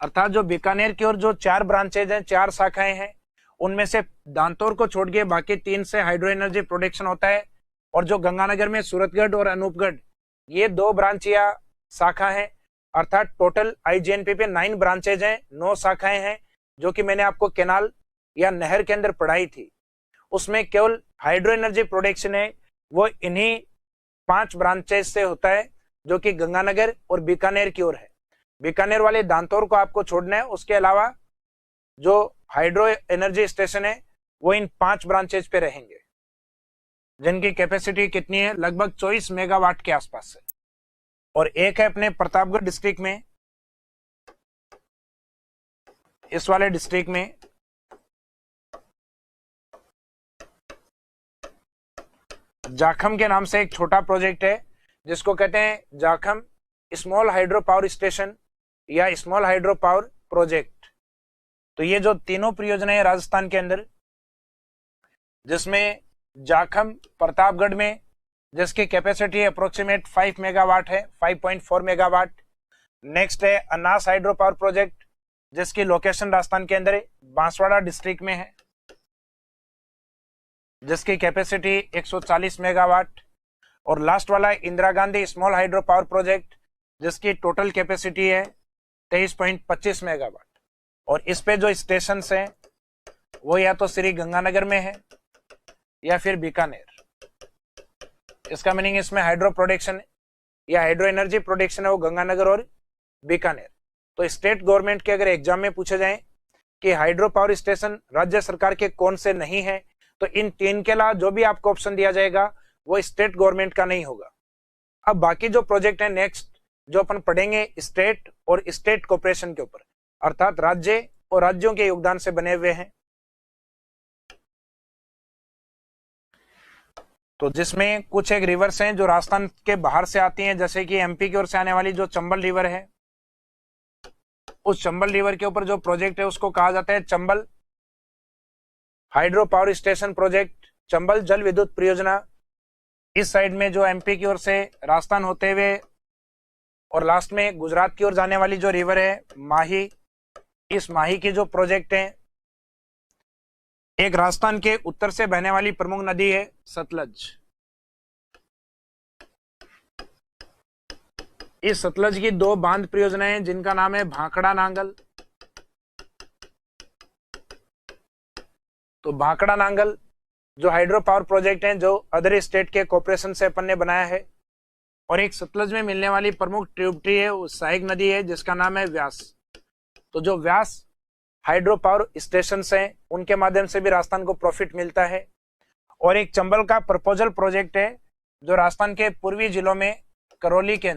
अर्थात जो बीकानेर की ओर जो 4 ब्रांचेज हैं, 4 शाखाएं हैं, उनमें से दांतोर को छोड़ के बाकी 3 से हाइड्रो एनर्जी प्रोडक्शन होता है। और जो गंगानगर में सूरतगढ़ और अनूपगढ़ ये 2 ब्रांच या शाखा है, अर्थात टोटल आईजीएनपी पे 9 ब्रांचेज हैं, 9 शाखाएं हैं, जो कि मैंने आपको कैनाल या नहर के अंदर पढ़ाई थी। उसमें केवल हाइड्रो एनर्जी प्रोडक्शन है वो इन्हीं 5 ब्रांचेज से होता है, जो कि गंगानगर और बीकानेर की ओर है। बीकानेर वाले दांतोर को आपको छोड़ना है, उसके अलावा जो हाइड्रो एनर्जी स्टेशन है वो इन 5 ब्रांचेज पे रहेंगे, जिनकी कैपेसिटी कितनी है, लगभग 24 मेगावाट के आसपास है। और एक है अपने प्रतापगढ़ डिस्ट्रिक्ट में, इस वाले डिस्ट्रिक्ट में जाखम के नाम से एक छोटा प्रोजेक्ट है जिसको कहते हैं Jakham small hydro power station या स्मॉल हाइड्रो पावर प्रोजेक्ट। तो ये जो तीनों परियोजनाएं राजस्थान के अंदर, जिसमें जाखम प्रतापगढ़ में जिसकी कैपेसिटी अप्रोक्सीमेट 5 मेगावाट है, 5.4 मेगावाट। नेक्स्ट है अनास हाइड्रो पावर प्रोजेक्ट जिसकी लोकेशन राजस्थान के अंदर बांसवाड़ा डिस्ट्रिक्ट में है, जिसकी कैपेसिटी 140 मेगावाट। और लास्ट वाला Indira Gandhi small hydro power project जिसकी टोटल कैपेसिटी है 23.25 मेगावाट। और इस पे जो स्टेशन हैं वो या तो श्री गंगानगर में है या फिर बीकानेर। इसका मीनिंग इसमें हाइड्रो प्रोडक्शन या हाइड्रो एनर्जी प्रोडक्शन है वो गंगानगर और बीकानेर। तो स्टेट गवर्नमेंट के अगर एग्जाम में पूछे जाए कि हाइड्रो पावर स्टेशन राज्य सरकार के कौन से नहीं है, तो इन 3 के अलावा जो भी आपको ऑप्शन दिया जाएगा वो स्टेट गवर्नमेंट का नहीं होगा। अब बाकी जो प्रोजेक्ट है नेक्स्ट जो अपन पढ़ेंगे स्टेट और स्टेट कोऑपरेशन के ऊपर, अर्थात राज्य और राज्यों के योगदान से बने हुए हैं। तो जिसमें कुछ एक रिवर्स हैं जो राजस्थान के बाहर से आती हैं, जैसे कि एमपी की ओर से आने वाली जो चंबल रिवर है, उस चंबल रिवर के ऊपर जो प्रोजेक्ट है उसको कहा जाता है Chambal hydro power station project, Chambal जल विद्युत परियोजना। इस साइड में जो एमपी की ओर से राजस्थान होते हुए और लास्ट में गुजरात की ओर जाने वाली जो रिवर है माही, इस माही की जो प्रोजेक्ट है, एक राजस्थान के उत्तर से बहने वाली प्रमुख नदी है सतलज। इस सतलज की दो बांध परियोजनाएं हैं जिनका नाम है भाखड़ा नांगल। तो भाखड़ा नांगल जो हाइड्रो पावर प्रोजेक्ट है जो अदर स्टेट के कॉर्पोरेशन से अपन ने बनाया है, और एक सतलज में मिलने वाली प्रमुख ट्रिब्यूटरी है वो सहायक नदी है जिसका नाम है व्यास। तो जो व्यास हाइड्रो पावर स्टेशन हैं उनके माध्यम से भी राजस्थान को प्रॉफिट मिलता है। और एक चंबल का प्रपोजल प्रोजेक्ट है जो राजस्थान के पूर्वी जिलों में करौली के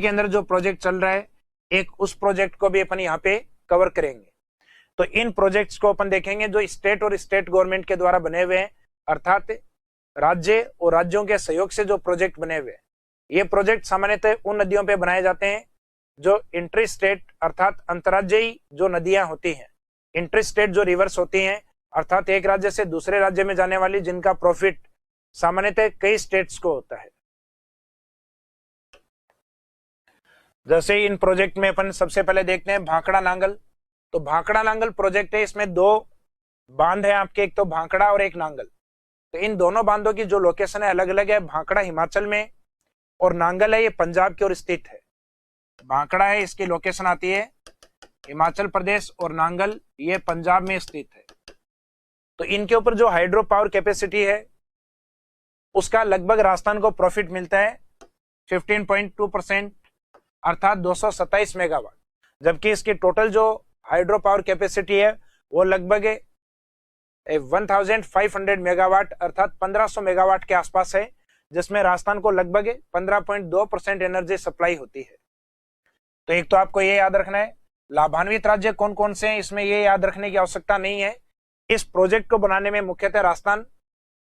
अंदर जो प्रोजेक्ट चल रहा है, एक उस प्रोजेक्ट को भी अपन यहाँ पे कवर करेंगे। तो इन प्रोजेक्ट्स को अपन देखेंगे जो स्टेट और स्टेट गवर्नमेंट के द्वारा बने हुए हैं, अर्थात राज्य और राज्यों के सहयोग से जो प्रोजेक्ट बने हुए हैं। ये प्रोजेक्ट सामान्यतः उन नदियों पे बनाए जाते हैं जो इंटर स्टेट अर्थात अंतरराज्यीय जो नदियां होती हैं, इंटर स्टेट जो रिवर्स होती हैं, अर्थात एक राज्य से दूसरे राज्य में जाने वाली, जिनका प्रॉफिट सामान्यतः कई स्टेट्स को होता है। जैसे इन प्रोजेक्ट में अपन सबसे पहले देखते हैं भाखड़ा नांगल। तो भाखड़ा नांगल प्रोजेक्ट है, इसमें दो बांध है आपके, एक तो भाखड़ा और एक नांगल। तो इन दोनों बांधों की जो लोकेशन है अलग अलग है। भाखड़ा हिमाचल में और नांगल है ये पंजाब की ओर स्थित है। भाखड़ा है इसकी लोकेशन आती है हिमाचल प्रदेश और नांगल ये पंजाब में स्थित है। तो इनके ऊपर जो हाइड्रो पावर कैपेसिटी है उसका लगभग राजस्थान को प्रॉफिट मिलता है 15.2% अर्थात 227 मेगावाट, जबकि इसकी टोटल जो हाइड्रो पावर कैपेसिटी है वो लगभग 1500 मेगावाट अर्थात 1500 मेगावाट के आसपास है, जिसमें राजस्थान को लगभग 15.2% एनर्जी सप्लाई होती है। तो एक तो आपको ये याद रखना है लाभान्वित राज्य कौन कौन से हैं, इसमें ये याद रखने की आवश्यकता नहीं है। इस प्रोजेक्ट को बनाने में मुख्यतः राजस्थान,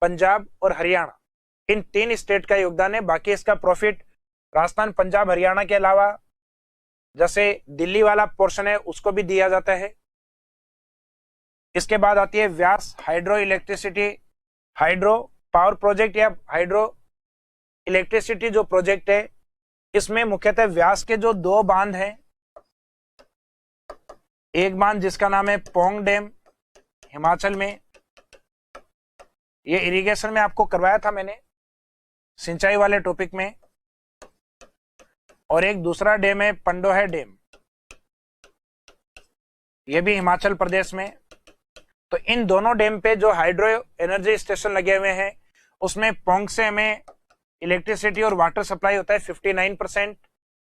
पंजाब और हरियाणा इन तीन स्टेट का योगदान है। बाकी इसका प्रॉफिट राजस्थान, पंजाब, हरियाणा के अलावा जैसे दिल्ली वाला पोर्शन है उसको भी दिया जाता है। इसके बाद आती है Beas hydro electricity hydro power project या हाइड्रो इलेक्ट्रिसिटी जो प्रोजेक्ट है, इसमें मुख्यतः व्यास के जो दो बांध हैं, एक बांध जिसका नाम है पोंग डैम हिमाचल में, ये इरिगेशन में आपको करवाया था मैंने सिंचाई वाले टॉपिक में, और एक दूसरा डैम है पंडोह डैम, ये भी हिमाचल प्रदेश में। तो इन दोनों डैम पे जो हाइड्रो एनर्जी स्टेशन लगे हुए हैं उसमें पोंग से हमें इलेक्ट्रिसिटी और वाटर सप्लाई होता है 59%,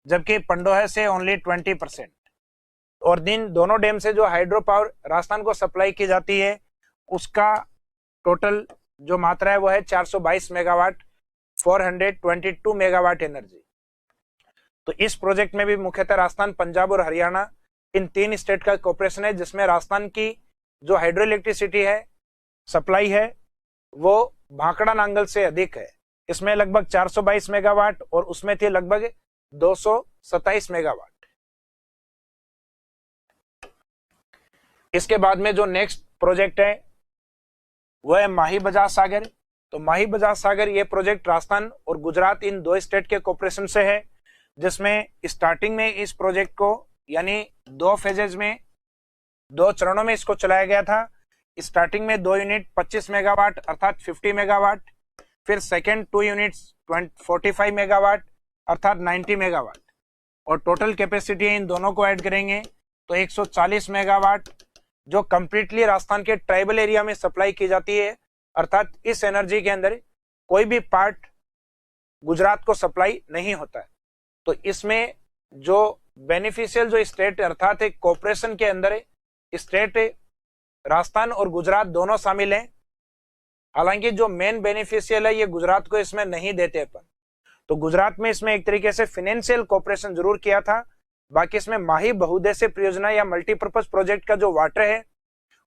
जबकि पंडोह से ओनली 20%। और दोनों डैम से जो हाइड्रो पावर राजस्थान को सप्लाई की जाती है उसका टोटल जो मात्रा है वो है 422 मेगावाट, 422 मेगावाट एनर्जी। तो इस प्रोजेक्ट में भी मुख्यतः राजस्थान, पंजाब और हरियाणा इन तीन स्टेट का कोऑपरेशन है, जिसमें राजस्थान की जो हाइड्रो इलेक्ट्रिसिटी है सप्लाई है वो भाखड़ा नांगल से अधिक है। इसमें लगभग 422 मेगावाट और उसमें थी लगभग 227 मेगावाट। इसके बाद में जो नेक्स्ट प्रोजेक्ट है वो है माही बजाज सागर। तो माही बजाज सागर ये प्रोजेक्ट राजस्थान और गुजरात इन दो स्टेट के कोऑपरेशन से है, जिसमें स्टार्टिंग में इस प्रोजेक्ट को यानी दो फेजेज में, दो चरणों में इसको चलाया गया था। स्टार्टिंग में 2 यूनिट 25 मेगावाट अर्थात 50 मेगावाट, फिर सेकेंड 2 यूनिट्स 45 मेगावाट अर्थात 90 मेगावाट, और टोटल कैपेसिटी इन दोनों को ऐड करेंगे तो 140 मेगावाट जो कंप्लीटली राजस्थान के ट्राइबल एरिया में सप्लाई की जाती है। अर्थात इस एनर्जी के अंदर कोई भी पार्ट गुजरात को सप्लाई नहीं होता है। तो इसमें जो बेनिफिशियल जो स्टेट अर्थात एक कोऑपरेशन के अंदर स्टेट राजस्थान और गुजरात दोनों शामिल हैं। हालांकि जो मेन बेनिफिशियल है ये गुजरात को इसमें नहीं देते अपन, तो गुजरात में इसमें एक तरीके से फाइनेंशियल कोऑपरेशन जरूर किया था। बाकी इसमें माही बहुउद्देश्य परियोजना या मल्टीपर्पज प्रोजेक्ट का जो वाटर है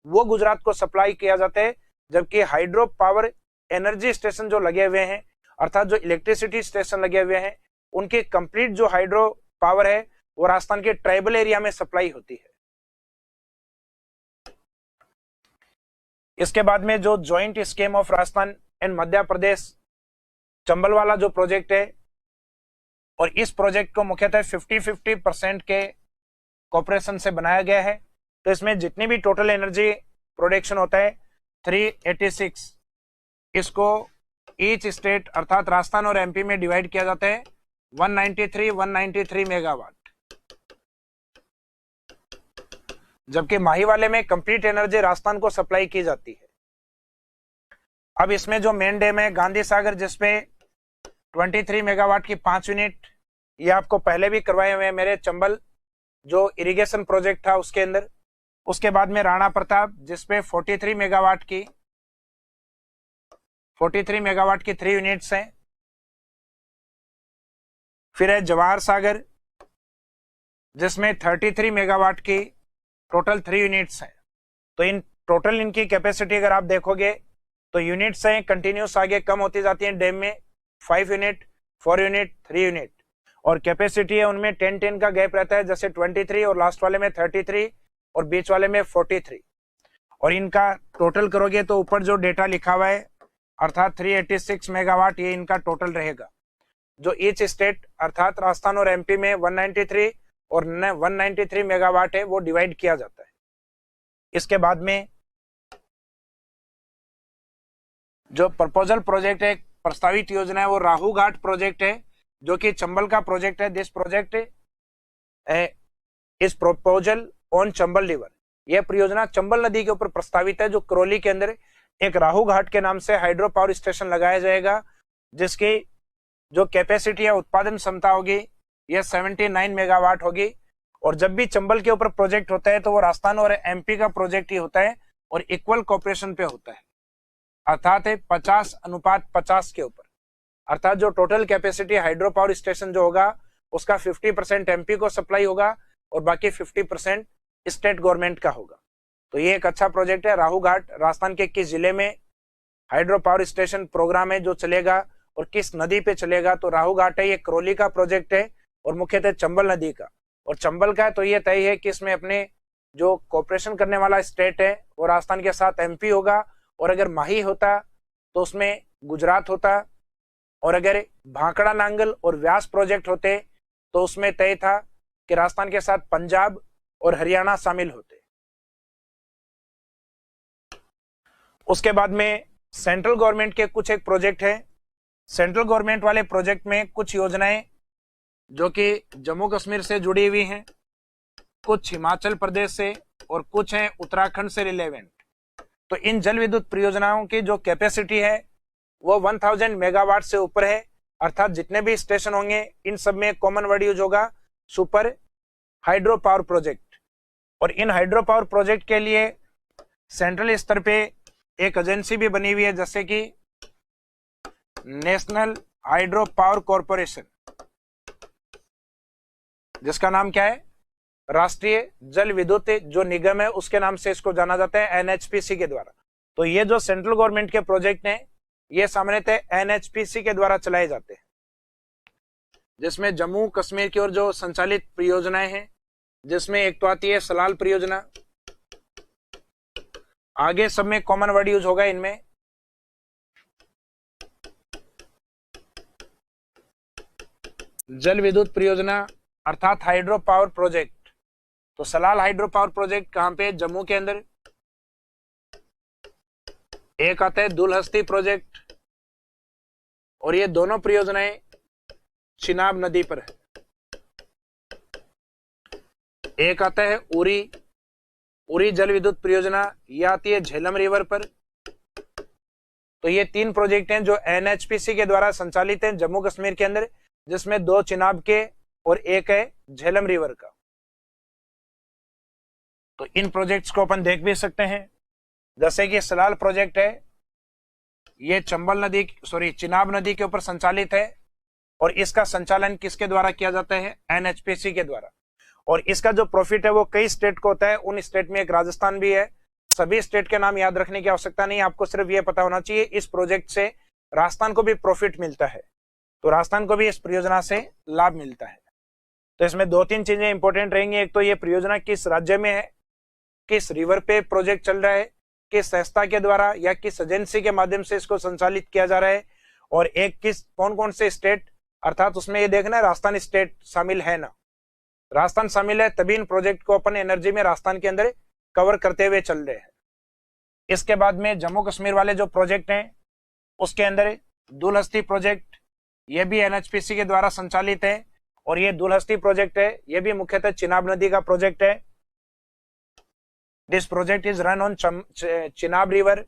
वो गुजरात को सप्लाई किया जाता है, जबकि हाइड्रो पावर एनर्जी स्टेशन जो लगे हुए हैं, अर्थात जो इलेक्ट्रिसिटी स्टेशन लगे हुए हैं, उनकी कंप्लीट जो हाइड्रो पावर है वो राजस्थान के ट्राइबल एरिया में सप्लाई होती है। इसके बाद में जो joint scheme of Rajasthan and Madhya Pradesh Chambal वाला जो प्रोजेक्ट है, और इस प्रोजेक्ट को मुख्यतः 50-50% के कॉर्पोरेशन से बनाया गया है। तो इसमें जितनी भी टोटल एनर्जी प्रोडक्शन होता है 386, इसको ईच स्टेट अर्थात राजस्थान और एमपी में डिवाइड किया जाता है 193 मेगावाट, जबकि माही वाले में कंप्लीट एनर्जी राजस्थान को सप्लाई की जाती है। अब इसमें जो मेन डैम है गांधी सागर, जिसमें 23 मेगावाट की 5 यूनिट, ये आपको पहले भी करवाए हुए हैं मेरे चंबल जो इरिगेशन प्रोजेक्ट था उसके अंदर। उसके बाद में राणा प्रताप जिसपे 43 मेगावाट की 3 यूनिट्स हैं। फिर है जवाहर सागर जिसमें 33 मेगावाट की टोटल 3 यूनिट्स हैं। तो इन टोटल इनकी कैपेसिटी अगर आप देखोगे तो यूनिट्स हैं कंटिन्यूस आगे कम होती जाती हैं डैम में, 5 यूनिट, 4 यूनिट, 3 यूनिट, और कैपेसिटी है उनमें 10-10 का गैप रहता है, जैसे 23 और लास्ट वाले में 33 और बीच वाले में 43। और इनका टोटल करोगे तो ऊपर जो डेटा लिखा हुआ है अर्थात 386 मेगावाट ये इनका टोटल रहेगा, जो ईच स्टेट अर्थात राजस्थान और एमपी में 193 और 193 मेगावाट है वो डिवाइड किया जाता है। इसके बाद में जो प्रपोजल प्रोजेक्ट है, प्रस्तावित योजना है, वो राहू घाट प्रोजेक्ट है जो कि चंबल का प्रोजेक्ट है। दिस प्रोजेक्ट इस प्रपोजल ऑन चंबल रिवर, यह परियोजना चंबल नदी के ऊपर प्रस्तावित है, जो करौली के अंदर एक राहू घाट के नाम से हाइड्रो पावर स्टेशन लगाया जाएगा, जिसकी जो कैपेसिटी है उत्पादन क्षमता होगी यह 79 मेगावाट होगी। और जब भी चंबल के ऊपर प्रोजेक्ट होता है तो वो राजस्थान और एमपी का प्रोजेक्ट ही होता है और इक्वल कॉपरेशन पे होता है, अर्थात 50:50 के ऊपर। अर्थात जो total capacity hydro power station जो होगा उसका 50% एमपी को सप्लाई होगा और बाकी 50% स्टेट गवर्नमेंट का होगा। तो ये एक अच्छा प्रोजेक्ट है। राहू घाट राजस्थान के 21 जिले में हाइड्रो पावर स्टेशन प्रोग्राम है जो चलेगा, और किस नदी पे चलेगा तो राहू घाट है, ये करौली का प्रोजेक्ट है और मुख्यतः चंबल नदी का। और चंबल का तो ये तय है कि इसमें अपने जो कोऑपरेशन करने वाला स्टेट है वो राजस्थान के साथ एमपी होगा, और अगर माही होता तो उसमें गुजरात होता, और अगर भाखड़ा नांगल और व्यास प्रोजेक्ट होते तो उसमें तय था कि राजस्थान के साथ पंजाब और हरियाणा शामिल होते। उसके बाद में सेंट्रल गवर्नमेंट के कुछ एक प्रोजेक्ट है। सेंट्रल गवर्नमेंट वाले प्रोजेक्ट में कुछ योजनाएं जो कि जम्मू कश्मीर से जुड़ी हुई हैं, कुछ हिमाचल प्रदेश से और कुछ हैं उत्तराखंड से रिलेवेंट। तो इन जल विद्युत परियोजनाओं की जो कैपेसिटी है वो 1000 मेगावाट से ऊपर है, अर्थात जितने भी स्टेशन होंगे इन सब में कॉमन वर्ड यूज होगा सुपर हाइड्रो पावर प्रोजेक्ट। और इन हाइड्रो पावर प्रोजेक्ट के लिए सेंट्रल स्तर पे एक एजेंसी भी बनी हुई है, जैसे कि नेशनल हाइड्रो पावर कॉरपोरेशन, जिसका नाम क्या है, राष्ट्रीय जल विद्युत जो निगम है उसके नाम से इसको जाना जाता है, एनएचपीसी के द्वारा। तो ये जो सेंट्रल गवर्नमेंट के प्रोजेक्ट हैं ये सामान्यतः एनएचपीसी के द्वारा चलाए जाते हैं, जिसमें जम्मू कश्मीर की ओर जो संचालित परियोजनाएं हैं, जिसमें एक तो आती है सलाल परियोजना, आगे सब में कॉमन वर्ड यूज होगा इनमें, जल विद्युत परियोजना अर्थात हाइड्रो पावर प्रोजेक्ट। तो सलाल हाइड्रो पावर प्रोजेक्ट कहां पे, जम्मू के अंदर। एक आता है दुलहस्ती प्रोजेक्ट, और ये दोनों परियोजनाएं चिनाब नदी पर है। एक आता है उरी जल विद्युत परियोजना, यह आती है झेलम रिवर पर। तो ये 3 प्रोजेक्ट हैं जो एनएचपीसी के द्वारा संचालित हैं जम्मू कश्मीर के अंदर, जिसमें 2 चिनाब के और एक है झेलम रिवर का। तो इन प्रोजेक्ट्स को अपन देख भी सकते हैं, जैसे कि सलाल प्रोजेक्ट है, ये चिनाब नदी के ऊपर संचालित है, और इसका संचालन किसके द्वारा किया जाता है, एनएचपीसी के द्वारा। और इसका जो प्रॉफिट है वो कई स्टेट को होता है, उन स्टेट में एक राजस्थान भी है, सभी स्टेट के नाम याद रखने की आवश्यकता नहीं, आपको सिर्फ ये पता होना चाहिए इस प्रोजेक्ट से राजस्थान को भी प्रॉफिट मिलता है, तो राजस्थान को भी इस परियोजना से लाभ मिलता है। तो इसमें 2-3 चीजें इंपॉर्टेंट रहेंगी। एक तो ये परियोजना किस राज्य में है, किस रिवर पे प्रोजेक्ट चल रहा है, किस संस्था के द्वारा या किस एजेंसी के माध्यम से इसको संचालित किया जा रहा है, और एक किस कौन कौन से स्टेट, अर्थात उसमें ये देखना है राजस्थान स्टेट शामिल है ना, राजस्थान शामिल है तभी इन प्रोजेक्ट को अपन एनर्जी में राजस्थान के अंदर कवर करते हुए चल रहे हैं। इसके बाद में जम्मू कश्मीर वाले जो प्रोजेक्ट हैं उसके अंदर दुलहस्ती प्रोजेक्ट, ये भी एनएचपीसी के द्वारा संचालित है, और ये दुलहस्ती प्रोजेक्ट है ये भी मुख्यतः चिनाब नदी का प्रोजेक्ट है। This project is run on Chenab river,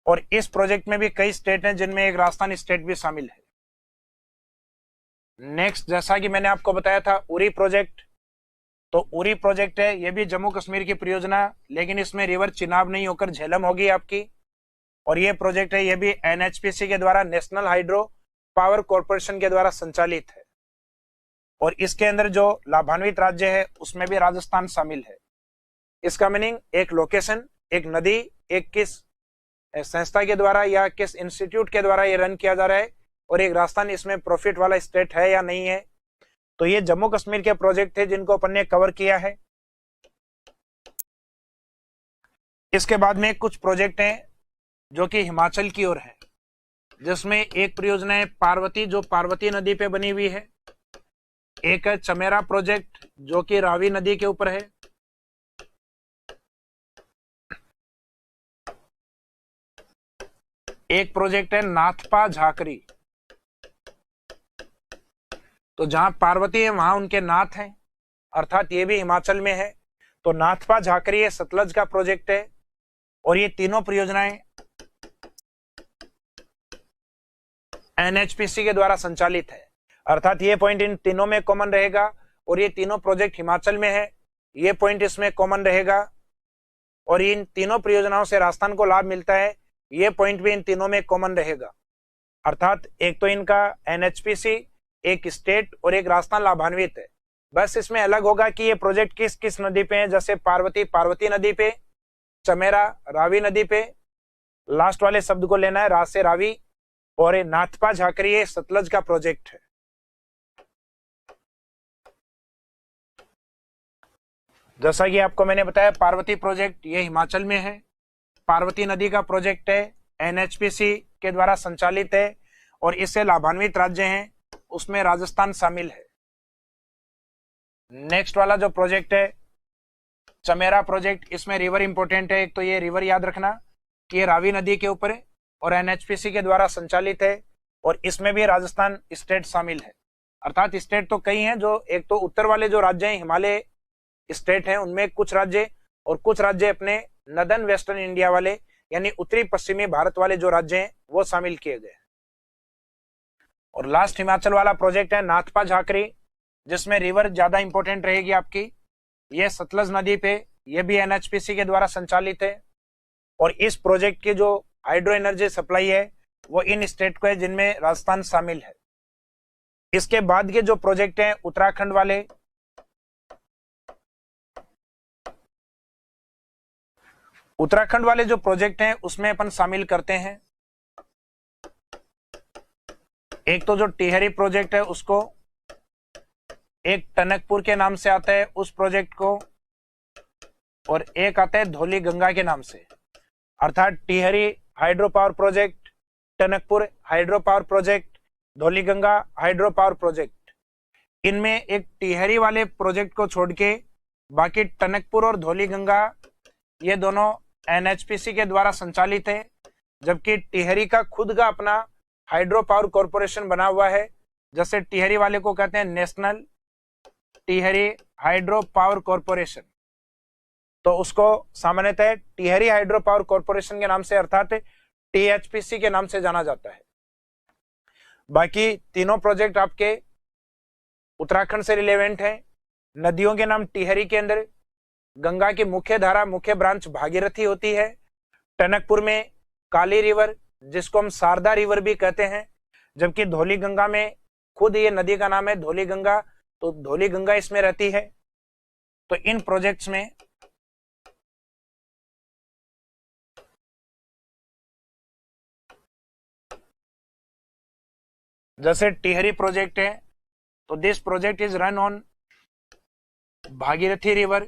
और इस प्रोजेक्ट में भी कई स्टेट हैं जिनमें एक राजस्थान स्टेट भी शामिल है। नेक्स्ट, जैसा कि मैंने आपको बताया था उरी प्रोजेक्ट, तो उरी प्रोजेक्ट है ये भी जम्मू कश्मीर की परियोजना, लेकिन इसमें रिवर चिनाब नहीं होकर झेलम होगी आपकी, और ये प्रोजेक्ट है ये भी एनएचपीसी के द्वारा, नेशनल हाइड्रो पावर कॉर्पोरेशन के द्वारा संचालित है, और इसके अंदर जो लाभान्वित राज्य है उसमें भी राजस्थान शामिल है। इसका मीनिंग एक लोकेशन, एक नदी, एक किस संस्था के द्वारा या किस इंस्टीट्यूट के द्वारा ये रन किया जा रहा है, और एक राजस्थान इसमें प्रॉफिट वाला स्टेट है या नहीं है। तो ये जम्मू कश्मीर के प्रोजेक्ट थे जिनको अपन ने कवर किया है। इसके बाद में कुछ प्रोजेक्ट हैं जो कि हिमाचल की ओर है, जिसमें एक परियोजना है पार्वती जो पार्वती नदी पे बनी हुई है, एक है चमेरा प्रोजेक्ट जो कि रावी नदी के ऊपर है, एक प्रोजेक्ट है नाथपा झाकरी, तो जहां पार्वती है वहां उनके नाथ हैं, अर्थात ये भी हिमाचल में है। तो नाथपा झाकरी ये सतलज का प्रोजेक्ट है, और ये तीनों परियोजनाएं एनएचपीसी के द्वारा संचालित है, अर्थात ये पॉइंट इन तीनों में कॉमन रहेगा, और ये तीनों प्रोजेक्ट हिमाचल में है, ये पॉइंट इसमें कॉमन रहेगा, और इन तीनों परियोजनाओं से राजस्थान को लाभ मिलता है, ये पॉइंट भी इन तीनों में कॉमन रहेगा। अर्थात एक तो इनका एनएचपीसी, एक स्टेट और एक राजस्थान लाभान्वित है, बस इसमें अलग होगा कि ये प्रोजेक्ट किस किस नदी पे है, जैसे पार्वती पार्वती नदी पे, चमेरा रावी नदी पे, लास्ट वाले शब्द को लेना है रा से रावी, और ये नाथपा झाकरी ये सतलज का प्रोजेक्ट है। जैसा कि आपको मैंने बताया पार्वती प्रोजेक्ट ये हिमाचल में है, पार्वती नदी का प्रोजेक्ट है, एनएचपीसी के द्वारा संचालित है, और इससे लाभान्वित राज्य हैं उसमें राजस्थान शामिल है। नेक्स्ट वाला जो प्रोजेक्ट है चमेरा प्रोजेक्ट, इसमें रिवर इंपोर्टेंट है, एक तो ये रिवर याद रखना कि ये रावी नदी के ऊपर है और एनएचपीसी के द्वारा संचालित है, और इसमें भी राजस्थान स्टेट शामिल है। अर्थात स्टेट तो कई हैं, जो एक तो उत्तर वाले जो राज्य हैं हिमालय स्टेट हैं उनमें कुछ राज्य, और कुछ राज्य अपने नदर्न वेस्टर्न इंडिया वाले यानी उत्तरी पश्चिमी भारत वाले जो राज्य हैं वो शामिल किए गए। और लास्ट हिमाचल वाला प्रोजेक्ट है नाथपा झाकरी, जिसमें रिवर ज्यादा इंपॉर्टेंट रहेगी आपकी, ये सतलज नदी पे, ये भी एनएचपीसी के द्वारा संचालित है, और इस प्रोजेक्ट की जो हाइड्रो एनर्जी सप्लाई है वो इन स्टेट को है जिनमें राजस्थान शामिल है। इसके बाद के जो प्रोजेक्ट हैं उत्तराखंड वाले, उत्तराखंड वाले जो प्रोजेक्ट हैं उसमें अपन शामिल करते हैं, एक तो जो टिहरी प्रोजेक्ट है उसको, एक टनकपुर के नाम से आता है उस प्रोजेक्ट को, और एक आता है धौली गंगा के नाम से, अर्थात Tehri hydro power project, Tanakpur hydro power project, Dhauli Ganga hydro power project. इनमें एक टिहरी वाले प्रोजेक्ट को छोड़ के बाकी टनकपुर और धौली गंगा ये दोनों एनएचपीसी के द्वारा संचालित है, जबकि टिहरी का खुद का अपना हाइड्रो पावर कॉर्पोरेशन बना हुआ है, जैसे टिहरी वाले को कहते हैं national Tehri hydro power corporation, तो उसको सामान्यतः टिहरी हाइड्रो पावर कॉर्पोरेशन के नाम से अर्थात टीएचपीसी के नाम से जाना जाता है। बाकी तीनों प्रोजेक्ट आपके उत्तराखंड से रिलेवेंट है। नदियों के नाम टिहरी के अंदर गंगा की मुख्य धारा मुख्य ब्रांच भागीरथी होती है, टनकपुर में काली रिवर जिसको हम शारदा रिवर भी कहते हैं, जबकि धौली गंगा में खुद ये नदी का नाम है धौली गंगा, तो धौली गंगा इसमें रहती है। तो इन प्रोजेक्ट्स में जैसे टिहरी प्रोजेक्ट है, तो this project is run on Bhagirathi river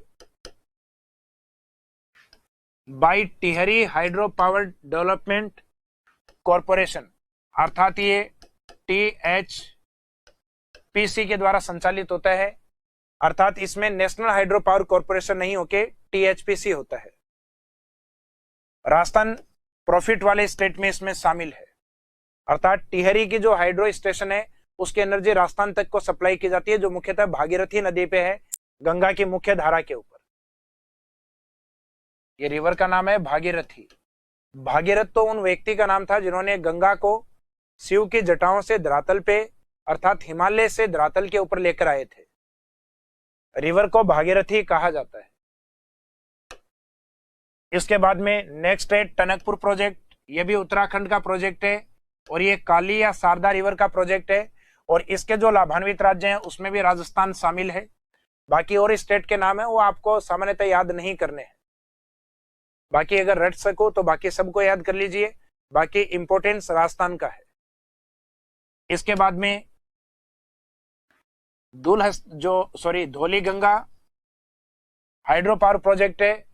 by Tehri hydro power development corporation, अर्थात ये THPC के द्वारा संचालित होता है, अर्थात इसमें नेशनल हाइड्रो पावर कॉरपोरेशन नहीं होके THPC होता है। राजस्थान प्रॉफिट वाले स्टेट में इसमें शामिल है, अर्थात टिहरी की जो हाइड्रो स्टेशन है उसकी एनर्जी राजस्थान तक को सप्लाई की जाती है, जो मुख्यतः भागीरथी नदी पे है, गंगा की मुख्य धारा के ऊपर। ये रिवर का नाम है भागीरथी। भागीरथ तो उन व्यक्ति का नाम था जिन्होंने गंगा को शिव की जटाओं से धरातल पे अर्थात हिमालय से धरातल के ऊपर लेकर आए थे। रिवर को भागीरथी कहा जाता है। इसके बाद में नेक्स्ट है टनकपुर प्रोजेक्ट। ये भी उत्तराखंड का प्रोजेक्ट है और ये काली या शारदा रिवर का प्रोजेक्ट है, और इसके जो लाभान्वित राज्य हैं उसमें भी राजस्थान शामिल है। बाकी और स्टेट के नाम है वो आपको सामान्यतः याद नहीं करने हैं, बाकी अगर रट सको तो बाकी सबको याद कर लीजिए, बाकी इंपोर्टेंस राजस्थान का है। इसके बाद में Dhauli Ganga hydro power project है।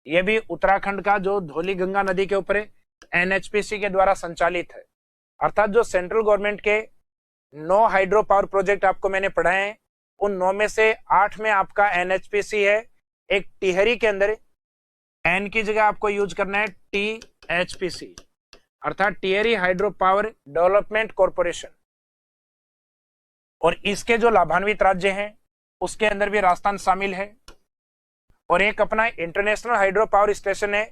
यह भी उत्तराखंड का जो धौली गंगा नदी के ऊपर है, NHPC के द्वारा संचालित है, अर्थात जो सेंट्रल गवर्नमेंट के 9 हाइड्रो पावर प्रोजेक्ट आपको मैंने पढ़ाए हैं, उन 9 में से 8 में आपका NHPC है। एक टिहरी के अंदर एन की जगह आपको यूज करना है THPC, अर्थात Tehri hydro power development corporation. और इसके जो लाभान्वित राज्य हैं उसके अंदर भी राजस्थान शामिल है। और एक अपना इंटरनेशनल हाइड्रो पावर स्टेशन है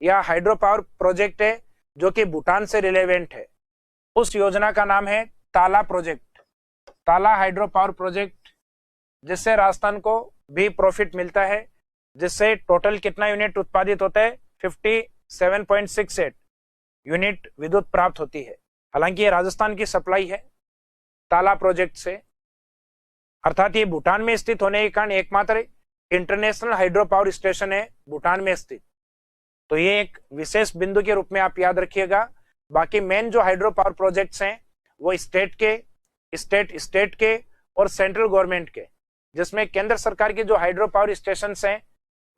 या हाइड्रो पावर प्रोजेक्ट है जो कि भूटान से रिलेवेंट है। उस योजना का नाम है ताला प्रोजेक्ट, ताला हाइड्रो पावर प्रोजेक्ट, जिससे राजस्थान को भी प्रॉफिट मिलता है, जिससे टोटल कितना यूनिट उत्पादित होता है 57.68 यूनिट विद्युत प्राप्त होती है। हालांकि ये राजस्थान की सप्लाई है ताला प्रोजेक्ट से, अर्थात ये भूटान में स्थित होने के कारण एकमात्र इंटरनेशनल हाइड्रो पावर स्टेशन है भूटान में स्थित। तो ये एक विशेष बिंदु के रूप में आप याद रखिएगा। बाकी मेन जो हाइड्रो पावर प्रोजेक्ट्स हैं वो स्टेट के और सेंट्रल गवर्नमेंट के, जिसमें केंद्र सरकार के जो हाइड्रो पावर स्टेशन हैं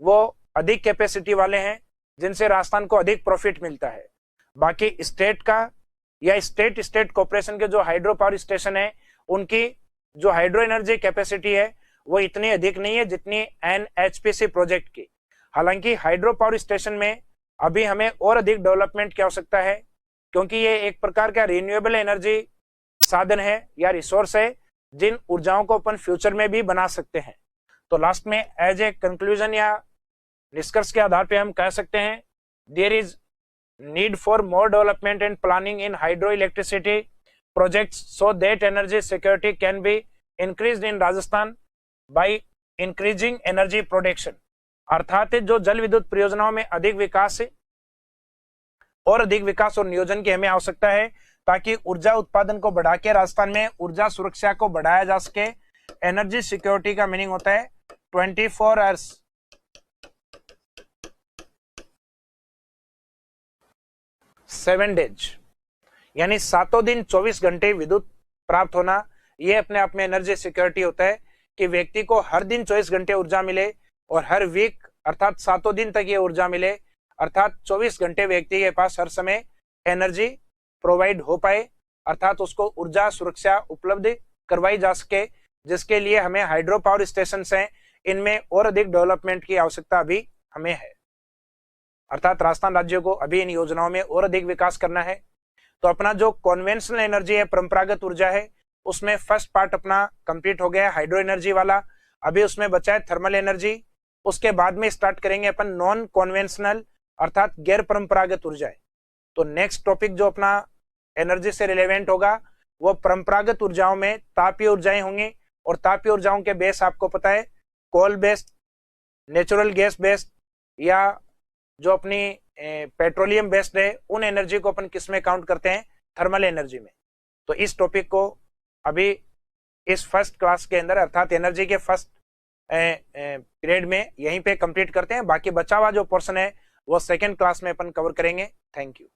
वो अधिक कैपेसिटी वाले हैं, जिनसे राजस्थान को अधिक प्रॉफिट मिलता है। बाकी स्टेट का या स्टेट कॉर्पोरेशन के जो हाइड्रो पावर स्टेशन है उनकी जो हाइड्रो एनर्जी कैपेसिटी है वो इतनी अधिक नहीं है जितनी NHPC प्रोजेक्ट की। हालांकि हाइड्रो पावर स्टेशन में अभी हमें और अधिक डेवलपमेंट की आवश्यकता है, क्योंकि ये एक प्रकार का रिन्यूएबल एनर्जी साधन है या रिसोर्स है जिन ऊर्जाओं को अपन फ्यूचर में भी बना सकते हैं। तो लास्ट में एज ए कंक्लूजन या निष्कर्ष के आधार पे हम कह सकते हैं there is need for more development and planning in hydro electricity projects so that energy security can be increased in Rajasthan by increasing energy production, अर्थात जो जल विद्युत परियोजनाओं में अधिक विकास और नियोजन की हमें आवश्यकता है, ताकि ऊर्जा उत्पादन को बढ़ा के राजस्थान में ऊर्जा सुरक्षा को बढ़ाया जा सके। एनर्जी सिक्योरिटी का मीनिंग होता है 24 आवर्स 7 डेज, यानी 7 दिन 24 घंटे विद्युत प्राप्त होना, यह अपने आप में एनर्जी सिक्योरिटी होता है कि व्यक्ति को हर दिन 24 घंटे ऊर्जा मिले और हर वीक अर्थात 7 दिन तक ये ऊर्जा मिले, अर्थात 24 घंटे व्यक्ति के पास हर समय एनर्जी प्रोवाइड हो पाए, अर्थात उसको ऊर्जा सुरक्षा उपलब्ध करवाई जा सके, जिसके लिए हमें हाइड्रो पावर स्टेशन हैं इनमें और अधिक डेवलपमेंट की आवश्यकता अभी हमें है, अर्थात राजस्थान राज्य को अभी इन योजनाओं में और अधिक विकास करना है। तो अपना जो कॉन्वेंशनल एनर्जी है, परंपरागत ऊर्जा है, उसमें फर्स्ट पार्ट अपना कंप्लीट हो गया हाइड्रो एनर्जी वाला, अभी उसमें बचा है थर्मल एनर्जी। उसके बाद में स्टार्ट करेंगे अपन नॉन कॉन्वेंशनल अर्थात गैर परंपरागत ऊर्जाएं। तो नेक्स्ट टॉपिक जो अपना एनर्जी से रिलेवेंट होगा वो परंपरागत ऊर्जाओं में तापीय ऊर्जाएं होंगी, और तापीय ऊर्जाओं के बेस आपको पता है coal based, natural gas based या जो अपनी पेट्रोलियम बेस्ड है, उन एनर्जी को अपन किस में काउंट करते हैं, थर्मल एनर्जी में। तो इस टॉपिक को अभी इस फर्स्ट क्लास के अंदर अर्थात एनर्जी के फर्स्ट पीरियड में यहीं पे कंप्लीट करते हैं। बाकी बचा हुआ जो पोर्शन है वो सेकेंड क्लास में अपन कवर करेंगे। Thank you.